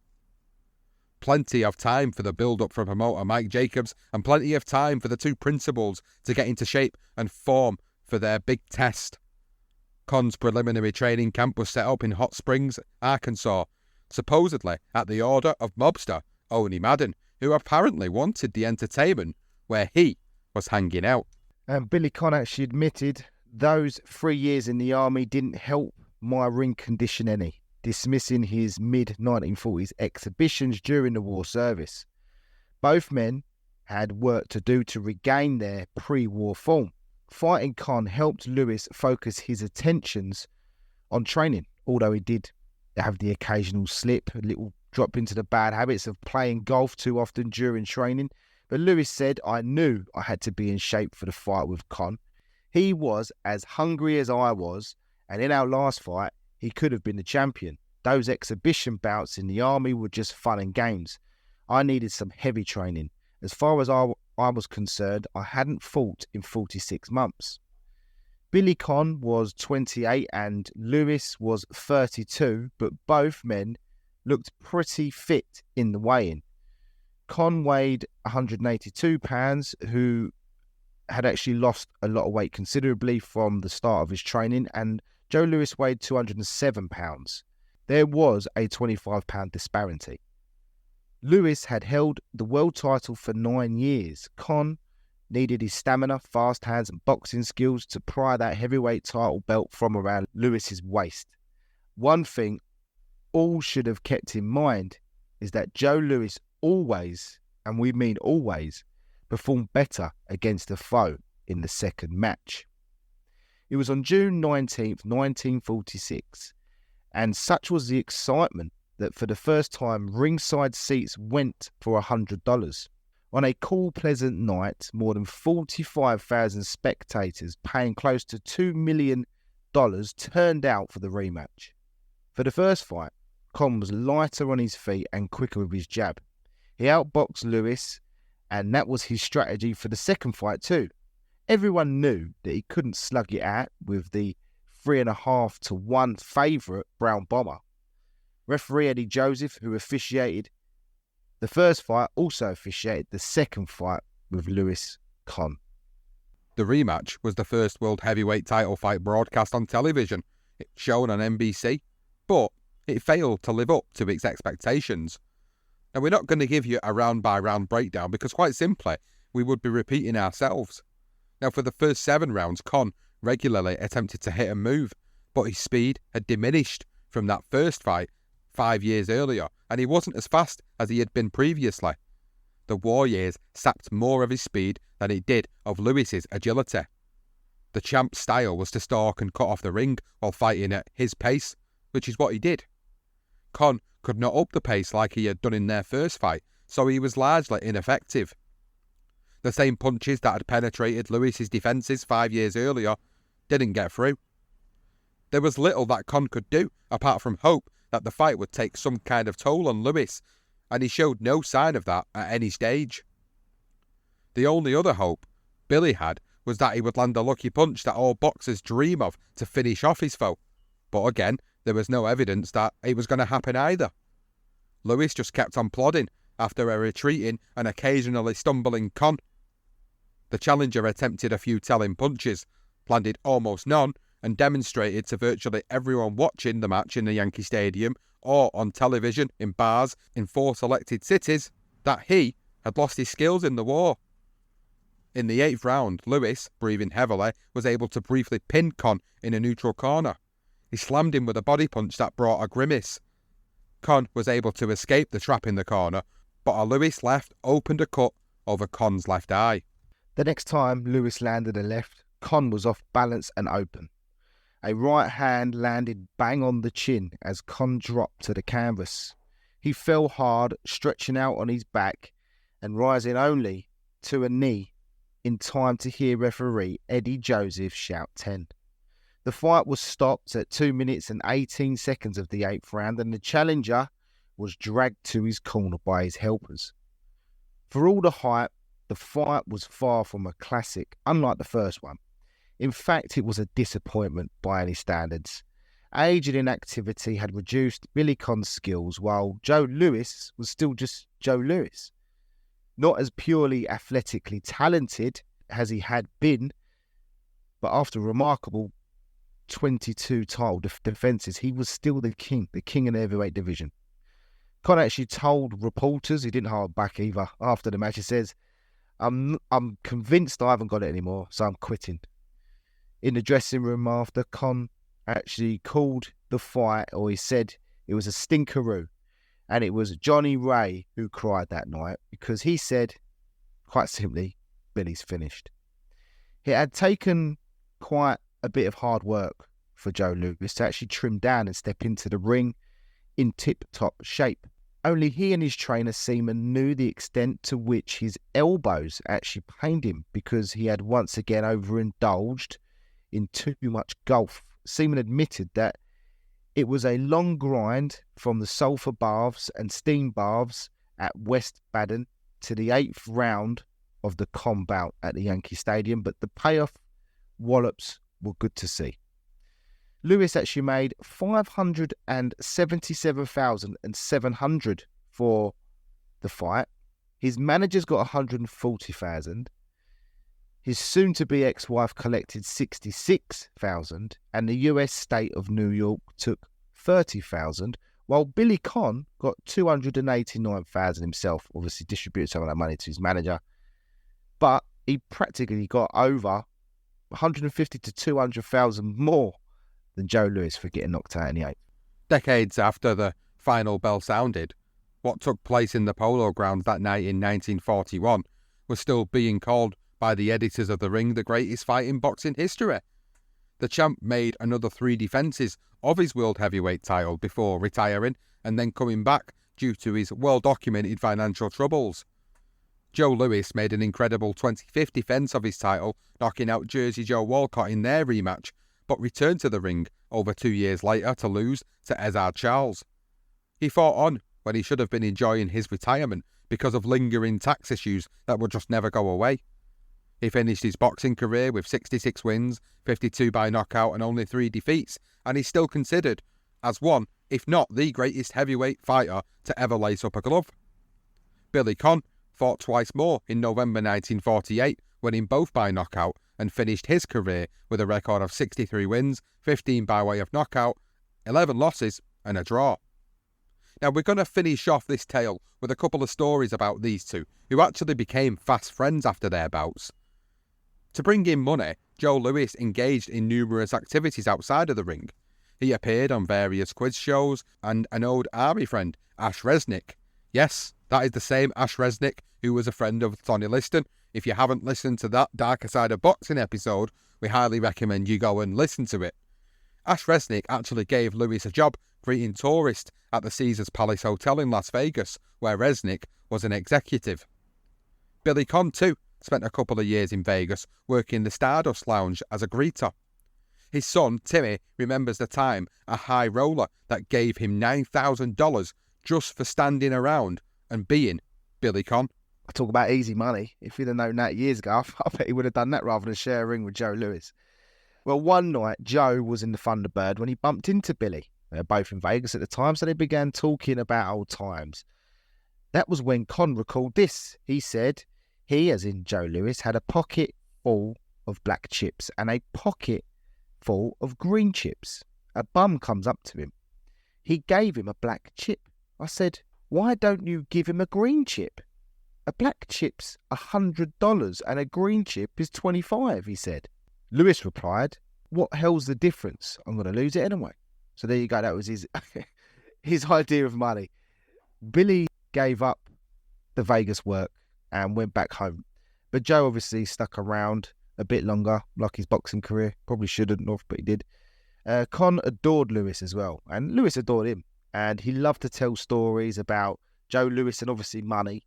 Plenty of time for the build-up from promoter Mike Jacobs, and plenty of time for the two principals to get into shape and form for their big test. Conn's preliminary training camp was set up in Hot Springs, Arkansas, supposedly at the order of mobster Oni Madden, who apparently wanted the entertainment where he was hanging out. And Billy Conn actually admitted those 3 years in the army didn't help my ring condition any. dismissing his mid-1940s exhibitions during the war service. Both men had work to do to regain their pre-war form. Fighting Conn helped Lewis focus his attentions on training, although he did have the occasional slip, a little drop into the bad habits of playing golf too often during training. But Lewis said, "I knew I had to be in shape for the fight with Conn. He was as hungry as I was, and in our last fight, he could have been the champion. Those exhibition bouts in the army were just fun and games. I needed some heavy training. As far as I was concerned, I hadn't fought in 46 months. Billy Conn was 28 and Lewis was 32, but both men looked pretty fit in the weigh-in. Conn weighed 182 pounds, who had actually lost a lot of weight considerably from the start of his training, and Joe Lewis weighed 207 pounds. There was a 25-pound disparity. Lewis had held the world title for 9 years. Conn needed his stamina, fast hands and boxing skills to pry that heavyweight title belt from around Lewis's waist. One thing all should have kept in mind is that Joe Lewis always, and we mean always, performed better against a foe in the second match. It was on June 19th, 1946, and such was the excitement that for the first time ringside seats went for $100. On a cool, pleasant night, more than 45,000 spectators paying close to $2 million turned out for the rematch. For the first fight, Conn was lighter on his feet and quicker with his jab. He outboxed Lewis, and that was his strategy for the second fight too. Everyone knew that he couldn't slug it out with the 3.5-1 favourite Brown Bomber. Referee Eddie Joseph, who officiated the first fight, also officiated the second fight with Lewis Conn. The rematch was the first world heavyweight title fight broadcast on television. It shown on NBC, but it failed to live up to its expectations. Now, we're not going to give you a round-by-round breakdown because, quite simply, we would be repeating ourselves. Now, for the first 7 rounds, Conn regularly attempted to hit and move, but his speed had diminished from that first fight 5 years earlier, and he wasn't as fast as he had been previously. The war years sapped more of his speed than it did of Lewis's agility. The champ's style was to stalk and cut off the ring while fighting at his pace, which is what he did. Conn could not up the pace like he had done in their first fight, so he was largely ineffective. The same punches that had penetrated Lewis's defences 5 years earlier didn't get through. There was little that Conn could do apart from hope that the fight would take some kind of toll on Lewis, and he showed no sign of that at any stage. The only other hope Billy had was that he would land a lucky punch that all boxers dream of to finish off his foe, but again, there was no evidence that it was going to happen either. Lewis just kept on plodding after a retreating and occasionally stumbling Conn. The challenger attempted a few telling punches, landed almost none, and demonstrated to virtually everyone watching the match in the Yankee Stadium or on television in bars in 4 selected cities that he had lost his skills in the war. In the 8th round, Lewis, breathing heavily, was able to briefly pin Conn in a neutral corner. He slammed him with a body punch that brought a grimace. Conn was able to escape the trap in the corner, but a Lewis left opened a cut over Conn's left eye. The next time Lewis landed a left, Conn was off balance and open. A right hand landed bang on the chin as Conn dropped to the canvas. He fell hard, stretching out on his back and rising only to a knee in time to hear referee Eddie Joseph shout 10. The fight was stopped at 2 minutes and 18 seconds of the 8th round, and the challenger was dragged to his corner by his helpers. For all the hype, the fight was far from a classic, unlike the first one. In fact, it was a disappointment by any standards. Age and inactivity had reduced Billy Conn's skills, while Joe Lewis was still just Joe Lewis. Not as purely athletically talented as he had been, but after remarkable 22 title defences, he was still the king in the heavyweight division. Conn actually told reporters, he didn't hold back either, after the match, he says, I'm convinced I haven't got it anymore, so I'm quitting. In the dressing room after, Conn actually called the fight, or he said It was a stinkeroo. And it was Johnny Ray who cried that night because he said, quite simply, Billy's finished. It had taken quite a bit of hard work for Joe Louis to actually trim down and step into the ring in tip-top shape. Only he and his trainer Seaman knew the extent to which his elbows actually pained him because he had once again overindulged in too much golf. Seaman admitted that it was a long grind from the sulphur baths and steam baths at West Baden to the 8th round of the Conn bout at the Yankee Stadium, but the payoff wallops were good to see. Lewis actually made $577,700 for the fight. His manager's got $140,000. His soon-to-be ex-wife collected $66,000, and the US state of New York took $30,000, while Billy Conn got $289,000 himself. Obviously, distributed some of that money to his manager, but he practically got over $150,000 to $200,000 more than Joe Louis for getting knocked out in the 8th. Decades after the final bell sounded, what took place in the Polo Grounds that night in 1941 was still being called by the editors of the ring the greatest fight in boxing history. The champ made another 3 defences of his world heavyweight title before retiring and then coming back due to his well-documented financial troubles. Joe Louis made an incredible 25th defence of his title, knocking out Jersey Joe Walcott in their rematch, but returned to the ring over 2 years later to lose to Ezard Charles. He fought on when he should have been enjoying his retirement because of lingering tax issues that would just never go away. He finished his boxing career with 66 wins, 52 by knockout and only 3 defeats, and he's still considered as one, if not the greatest heavyweight fighter to ever lace up a glove. Billy Conn fought twice more in November 1948, winning both by knockout, and finished his career with a record of 63 wins, 15 by way of knockout, 11 losses and a draw. Now we're going to finish off this tale with a couple of stories about these two, who actually became fast friends after their bouts. To bring in money, Joe Louis engaged in numerous activities outside of the ring. He appeared on various quiz shows and an old army friend, Ash Resnick. Yes, that is the same Ash Resnick who was a friend of Tony Liston. If you haven't listened to that Darker Side of Boxing episode, we highly recommend you go and listen to it. Ash Resnick actually gave Louis a job greeting tourists at the Caesars Palace Hotel in Las Vegas, where Resnick was an executive. Billy Conn, too, spent a couple of years in Vegas working the Stardust Lounge as a greeter. His son, Timmy, remembers the time a high roller that gave him $9,000 just for standing around and being Billy Conn. I talk about easy money. If he'd have known that years ago, I bet he would have done that rather than share a ring with Joe Louis. Well, one night, Joe was in the Thunderbird when he bumped into Billy. They were both in Vegas at the time, so they began talking about old times. That was when Conn recalled this. He said he, as in Joe Louis, had a pocket full of black chips and a pocket full of green chips. A bum comes up to him. He gave him a black chip. I said, why don't you give him a green chip? A black chip's $100 and a green chip is $25, he said. Louis replied, what hell's the difference? I'm going to lose it anyway. So there you go. That was his his idea of money. Billy gave up the Vegas work and went back home. But Joe obviously stuck around a bit longer, like his boxing career. Probably shouldn't have, but he did. Conn adored Louis as well, and Louis adored him. And he loved to tell stories about Joe Louis and obviously money.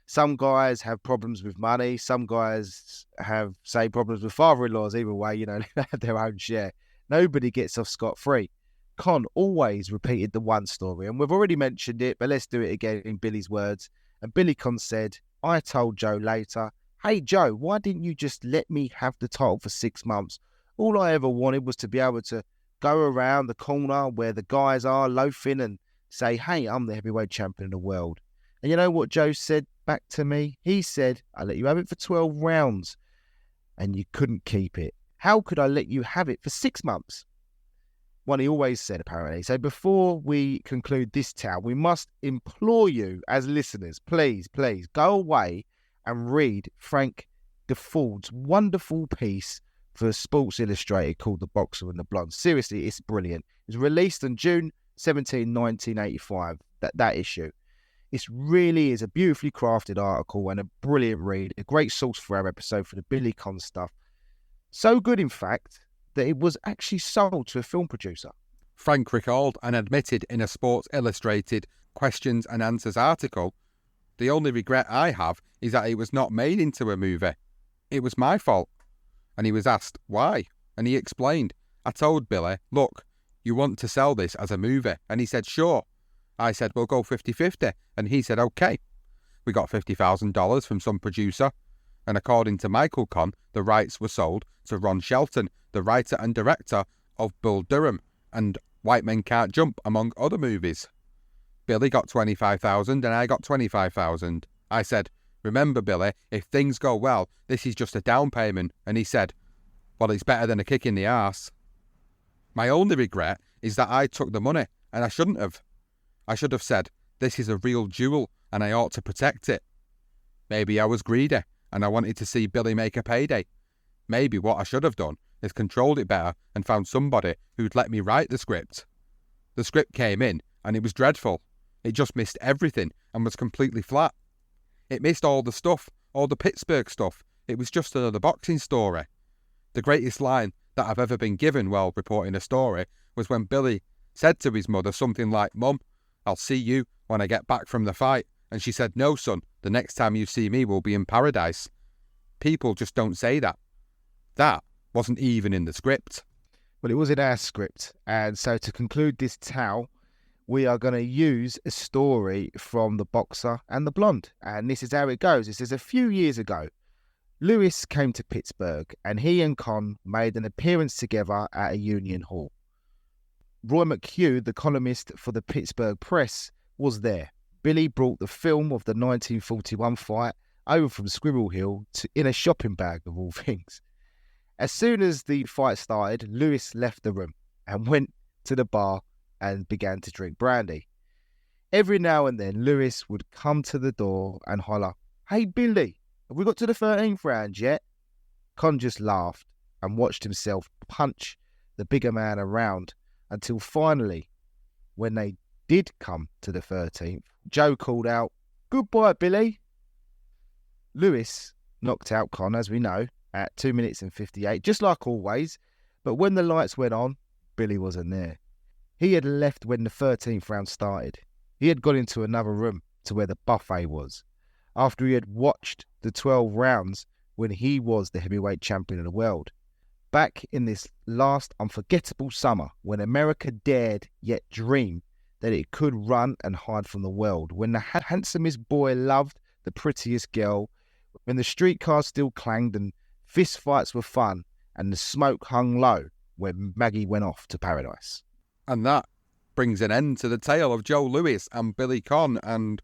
Some guys have problems with money. Some guys have, say, problems with father-in-laws. Either way, they have their own share. Nobody gets off scot-free. Conn always repeated the one story, and we've already mentioned it, but let's do it again in Billy's words. And Billy Conn said, I told Joe later, hey, Joe, why didn't you just let me have the title for 6 months? All I ever wanted was to be able to go around the corner where the guys are loafing and say, hey, I'm the heavyweight champion of the world. And you know what Joe said back to me? He said, I let you have it for 12 rounds and you couldn't keep it. How could I let you have it for 6 months? One he always said, apparently. So before we conclude this tale, we must implore you as listeners, please, go away and read Frank Deford's wonderful piece for Sports Illustrated called The Boxer and the Blonde. Seriously, it's brilliant. It was released on June 1985, that issue. It really is a beautifully crafted article and a brilliant read, a great source for our episode for the Billy Conn stuff. So good, in fact, that it was actually sold to a film producer. Frank recalled and admitted in a Sports Illustrated questions and answers article, "The only regret I have is that it was not made into a movie. It was my fault." And he was asked why, and he explained, "I told Billy, look, you want to sell this as a movie?" And he said, "Sure." I said, "We'll go 50-50. And he said, "Okay." We got $50,000 from some producer. And according to Michael Conn, the rights were sold to Ron Shelton, the writer and director of Bull Durham and White Men Can't Jump, among other movies. Billy got $25,000 and I got $25,000. I said, "Remember, Billy, if things go well, this is just a down payment." And he said, "Well, it's better than a kick in the arse." My only regret is that I took the money, and I shouldn't have. I should have said, "This is a real jewel, and I ought to protect it." Maybe I was greedy, and I wanted to see Billy make a payday. Maybe what I should have done is controlled it better and found somebody who'd let me write the script. The script came in, and it was dreadful. It just missed everything and was completely flat. It missed all the stuff, all the Pittsburgh stuff. It was just another boxing story. The greatest line that I've ever been given while reporting a story was when Billy said to his mother something like, "Mum, I'll see you when I get back from the fight." And she said, "No, son, the next time you see me will be in paradise." People just don't say that. That wasn't even in the script. Well, it was in our script. And so to conclude this tale, we are going to use a story from The Boxer and the Blonde. And this is how it goes. It says, a few years ago, Lewis came to Pittsburgh and he and Conn made an appearance together at a Union Hall. Roy McHugh, the columnist for the Pittsburgh Press, was there. Billy brought the film of the 1941 fight over from Squirrel Hill in a shopping bag, of all things. As soon as the fight started, Lewis left the room and went to the bar and began to drink brandy. Every now and then, Lewis would come to the door and holler, "Hey, Billy, have we got to the 13th round yet?" Conn just laughed and watched himself punch the bigger man around until finally, when they did come to the 13th, Joe called out, "Goodbye, Billy." Lewis knocked out Conn, as we know, at 2 minutes and 58, just like always. But when the lights went on, Billy wasn't there. He had left when the 13th round started. He had gone into another room to where the buffet was, after he had watched the 12 rounds when he was the heavyweight champion of the world. Back in this last unforgettable summer, when America dared yet dream that it could run and hide from the world, when the handsomest boy loved the prettiest girl, when the streetcars still clanged and fist fights were fun, and the smoke hung low when Maggie went off to paradise. And that brings an end to the tale of Joe Louis and Billy Conn. And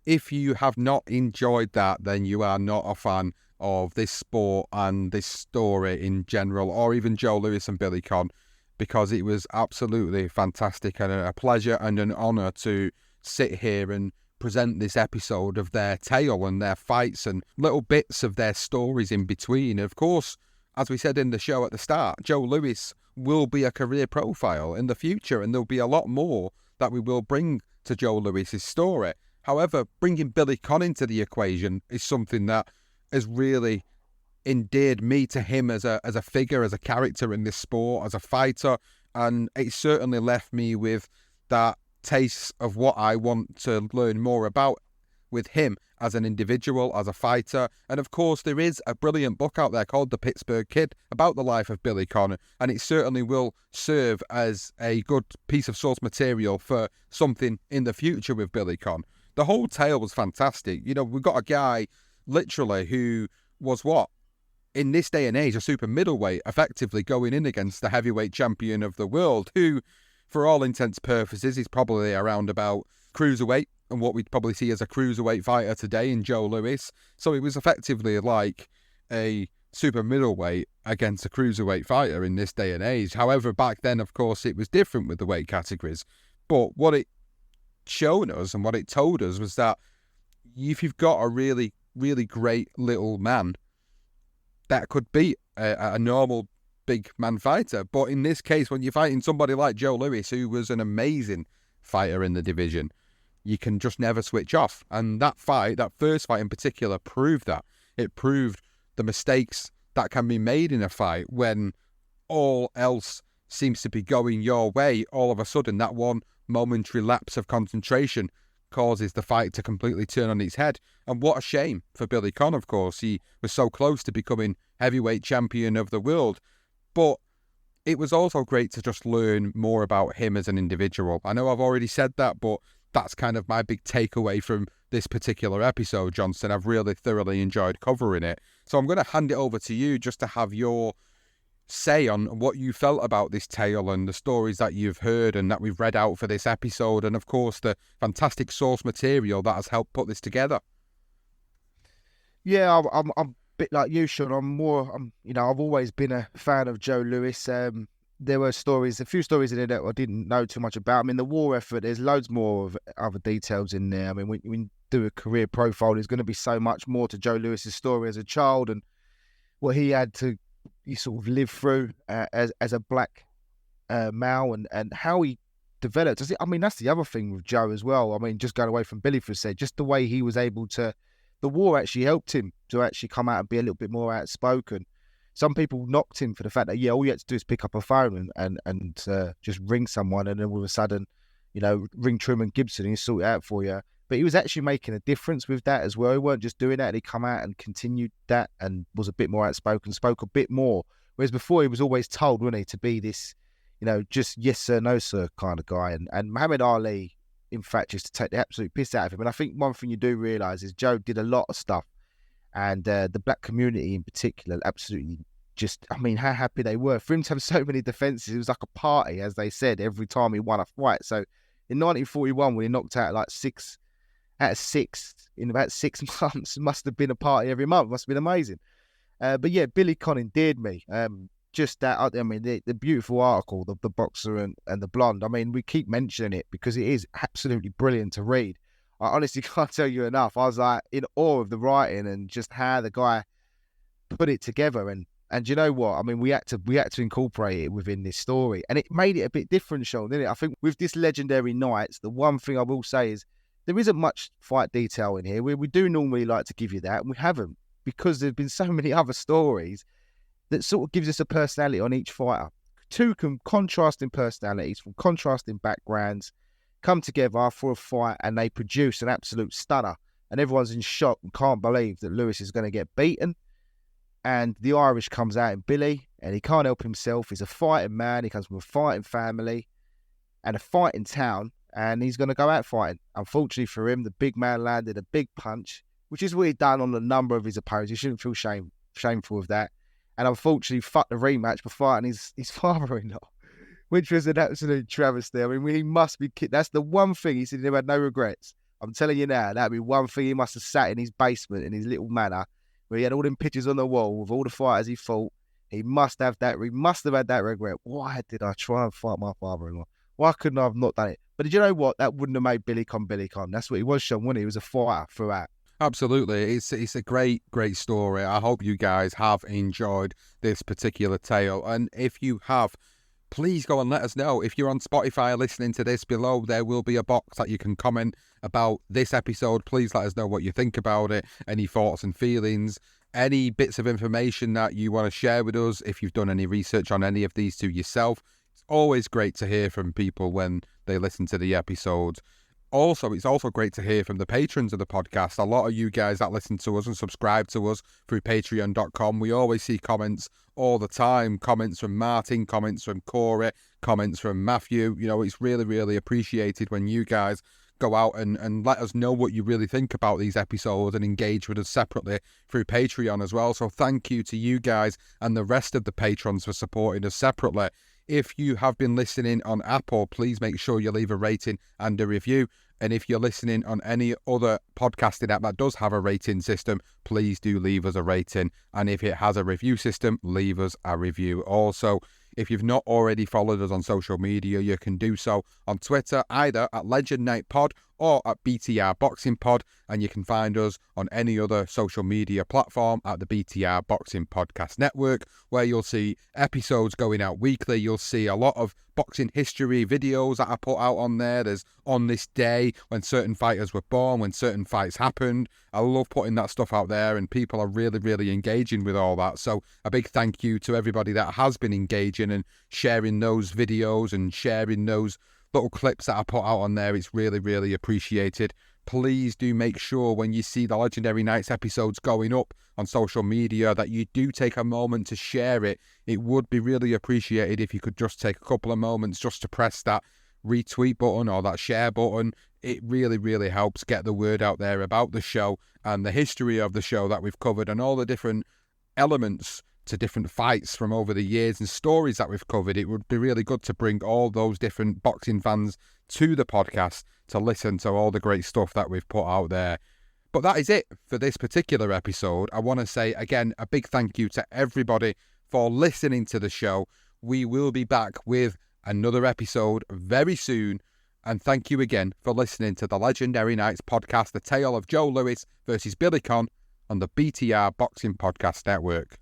if you have not enjoyed that, then you are not a fan of this sport and this story in general, or even Joe Louis and Billy Conn, because it was absolutely fantastic and a pleasure and an honour to sit here and present this episode of their tale and their fights and little bits of their stories in between. Of course, as we said in the show at the start, Joe Louis will be a career profile in the future, and there'll be a lot more that we will bring to Joe Louis's story. However, bringing Billy Conn into the equation is something that has really endeared me to him as a figure, as a character in this sport, as a fighter, and it certainly left me with that taste of what I want to learn more about with him as an individual, as a fighter. And of course, there is a brilliant book out there called The Pittsburgh Kid about the life of Billy Conn, and it certainly will serve as a good piece of source material for something in the future with Billy Conn. The whole tale was fantastic. You know, we've got a guy literally who was what? In this day and age, a super middleweight, effectively going in against the heavyweight champion of the world, who, for all intents and purposes, is probably around about cruiserweight and what we'd probably see as a cruiserweight fighter today in Joe Louis. So it was effectively like a super middleweight against a cruiserweight fighter in this day and age. However, back then, of course, it was different with the weight categories. But what it shown us and what it told us was that if you've got a really, really great little man that could beat a normal big man fighter. But in this case, when you're fighting somebody like Joe Louis, who was an amazing fighter in the division, you can just never switch off. And that fight, that first fight in particular, proved that. It proved the mistakes that can be made in a fight when all else seems to be going your way. All of a sudden, that one momentary lapse of concentration causes the fight to completely turn on its head. And what a shame for Billy Conn, of course. He was so close to becoming heavyweight champion of the world. But it was also great to just learn more about him as an individual. I know I've already said that, but that's kind of my big takeaway from this particular episode, Johnson. I've really thoroughly enjoyed covering it. So I'm going to hand it over to you just to have your say on what you felt about this tale and the stories that you've heard and that we've read out for this episode, and of course the fantastic source material that has helped put this together. Yeah, I'm a bit like you, Sean. I've always been a fan of Joe Louis. There were a few stories in there that I didn't know too much about. I mean, the war effort, there's loads more of other details in there. I mean, when you do a career profile, there's going to be so much more to Joe Louis's story as a child and what he had to sort of live through as a black male and how he developed. I mean, that's the other thing with Joe as well. I mean, just going away from Billy for a sec, just the way he was able to, the war actually helped him to actually come out and be a little bit more outspoken. Some people knocked him for the fact that, all you had to do is pick up a phone and just ring someone, and then all of a sudden, ring Truman Gibson and he'll sort it out for you. But he was actually making a difference with that as well. He weren't just doing that. He come out and continued that and was a bit more outspoken, spoke a bit more. Whereas before he was always told, wasn't he, to be this, just yes sir, no sir kind of guy. And Muhammad Ali, in fact, just to take the absolute piss out of him. And I think one thing you do realise is Joe did a lot of stuff. And the black community in particular, absolutely how happy they were. For him to have so many defences, it was like a party, as they said, every time he won a fight. So in 1941, when he knocked out like 6 out of 6 in about 6 months, it must have been a party every month. It must have been amazing. But yeah, Billy Conn endeared me. Just that, I mean, the beautiful article, the boxer and the blonde. I mean, we keep mentioning it because it is absolutely brilliant to read. I honestly can't tell you enough. I was like in awe of the writing and just how the guy put it together. And you know what? I mean, we had to incorporate it within this story, and it made it a bit different, Sean, didn't it? I think with this legendary nights, the one thing I will say is there isn't much fight detail in here. We do normally like to give you that, and we haven't, because there's been so many other stories that sort of gives us a personality on each fighter. Two contrasting personalities from contrasting backgrounds come together for a fight, and they produce an absolute stunner. And everyone's in shock and can't believe that Lewis is going to get beaten. And the Irish comes out in Billy, and he can't help himself. He's a fighting man. He comes from a fighting family and a fighting town, and he's going to go out fighting. Unfortunately for him, the big man landed a big punch, which is what he'd done on a number of his opponents. He shouldn't feel shameful of that. And unfortunately, fucked the rematch by fighting his father-in-law, which was an absolute travesty. I mean, he must be kidding. That's the one thing he said he had no regrets. I'm telling you now, that'd be one thing he must have sat in his basement in his little manor where he had all them pictures on the wall with all the fighters he fought. He must have that. He must have had that regret. Why did I try and fight my father-in-law? Why couldn't I have not done it? But did you know what? That wouldn't have made Billy Conn Billy Conn. That's what he was, Sean, wasn't he? He was a fighter throughout. Absolutely. It's a great story. I hope you guys have enjoyed this particular tale. And if you have, please go and let us know. If you're on Spotify listening to this, below there will be a box that you can comment about this episode. Please let us know what you think about it, any thoughts and feelings, any bits of information that you want to share with us, if you've done any research on any of these two yourself. It's always great to hear from people when they listen to the episodes. Also, it's also great to hear from the patrons of the podcast. A lot of you guys that listen to us and subscribe to us through patreon.com, we always see comments all the time. Comments from Martin, comments from Corey, comments from Matthew. It's really, really appreciated when you guys go out and let us know what you really think about these episodes and engage with us separately through Patreon as well. So thank you to you guys and the rest of the patrons for supporting us separately. If you have been listening on Apple, please make sure you leave a rating and a review. And if you're listening on any other podcasting app that does have a rating system, please do leave us a rating. And if it has a review system, leave us a review also. If you've not already followed us on social media, you can do so on Twitter, either at Legend Night Pod or at BTR Boxing Pod, and you can find us on any other social media platform at the BTR Boxing Podcast Network, where you'll see episodes going out weekly. You'll see a lot of boxing history videos that I put out on there. There's on this day when certain fighters were born, when certain fights happened. I love putting that stuff out there, and people are really, really engaging with all that. So a big thank you to everybody that has been engaging and sharing those videos and sharing those little clips that I put out on there. It's really, really appreciated. Please do make sure when you see the Legendary Nights episodes going up on social media that you do take a moment to share it. It would be really appreciated if you could just take a couple of moments just to press that retweet button or that share button. It really, really helps get the word out there about the show and the history of the show that we've covered and all the different elements to different fights from over the years and stories that we've covered. It would be really good to bring all those different boxing fans to the podcast to listen to all the great stuff that we've put out there. But that is it for this particular episode. I want to say again a big thank you to everybody for listening to the show. We will be back with another episode very soon. And thank you again for listening to the Legendary Nights podcast, the tale of Joe Louis versus Billy Conn on the BTR Boxing Podcast Network.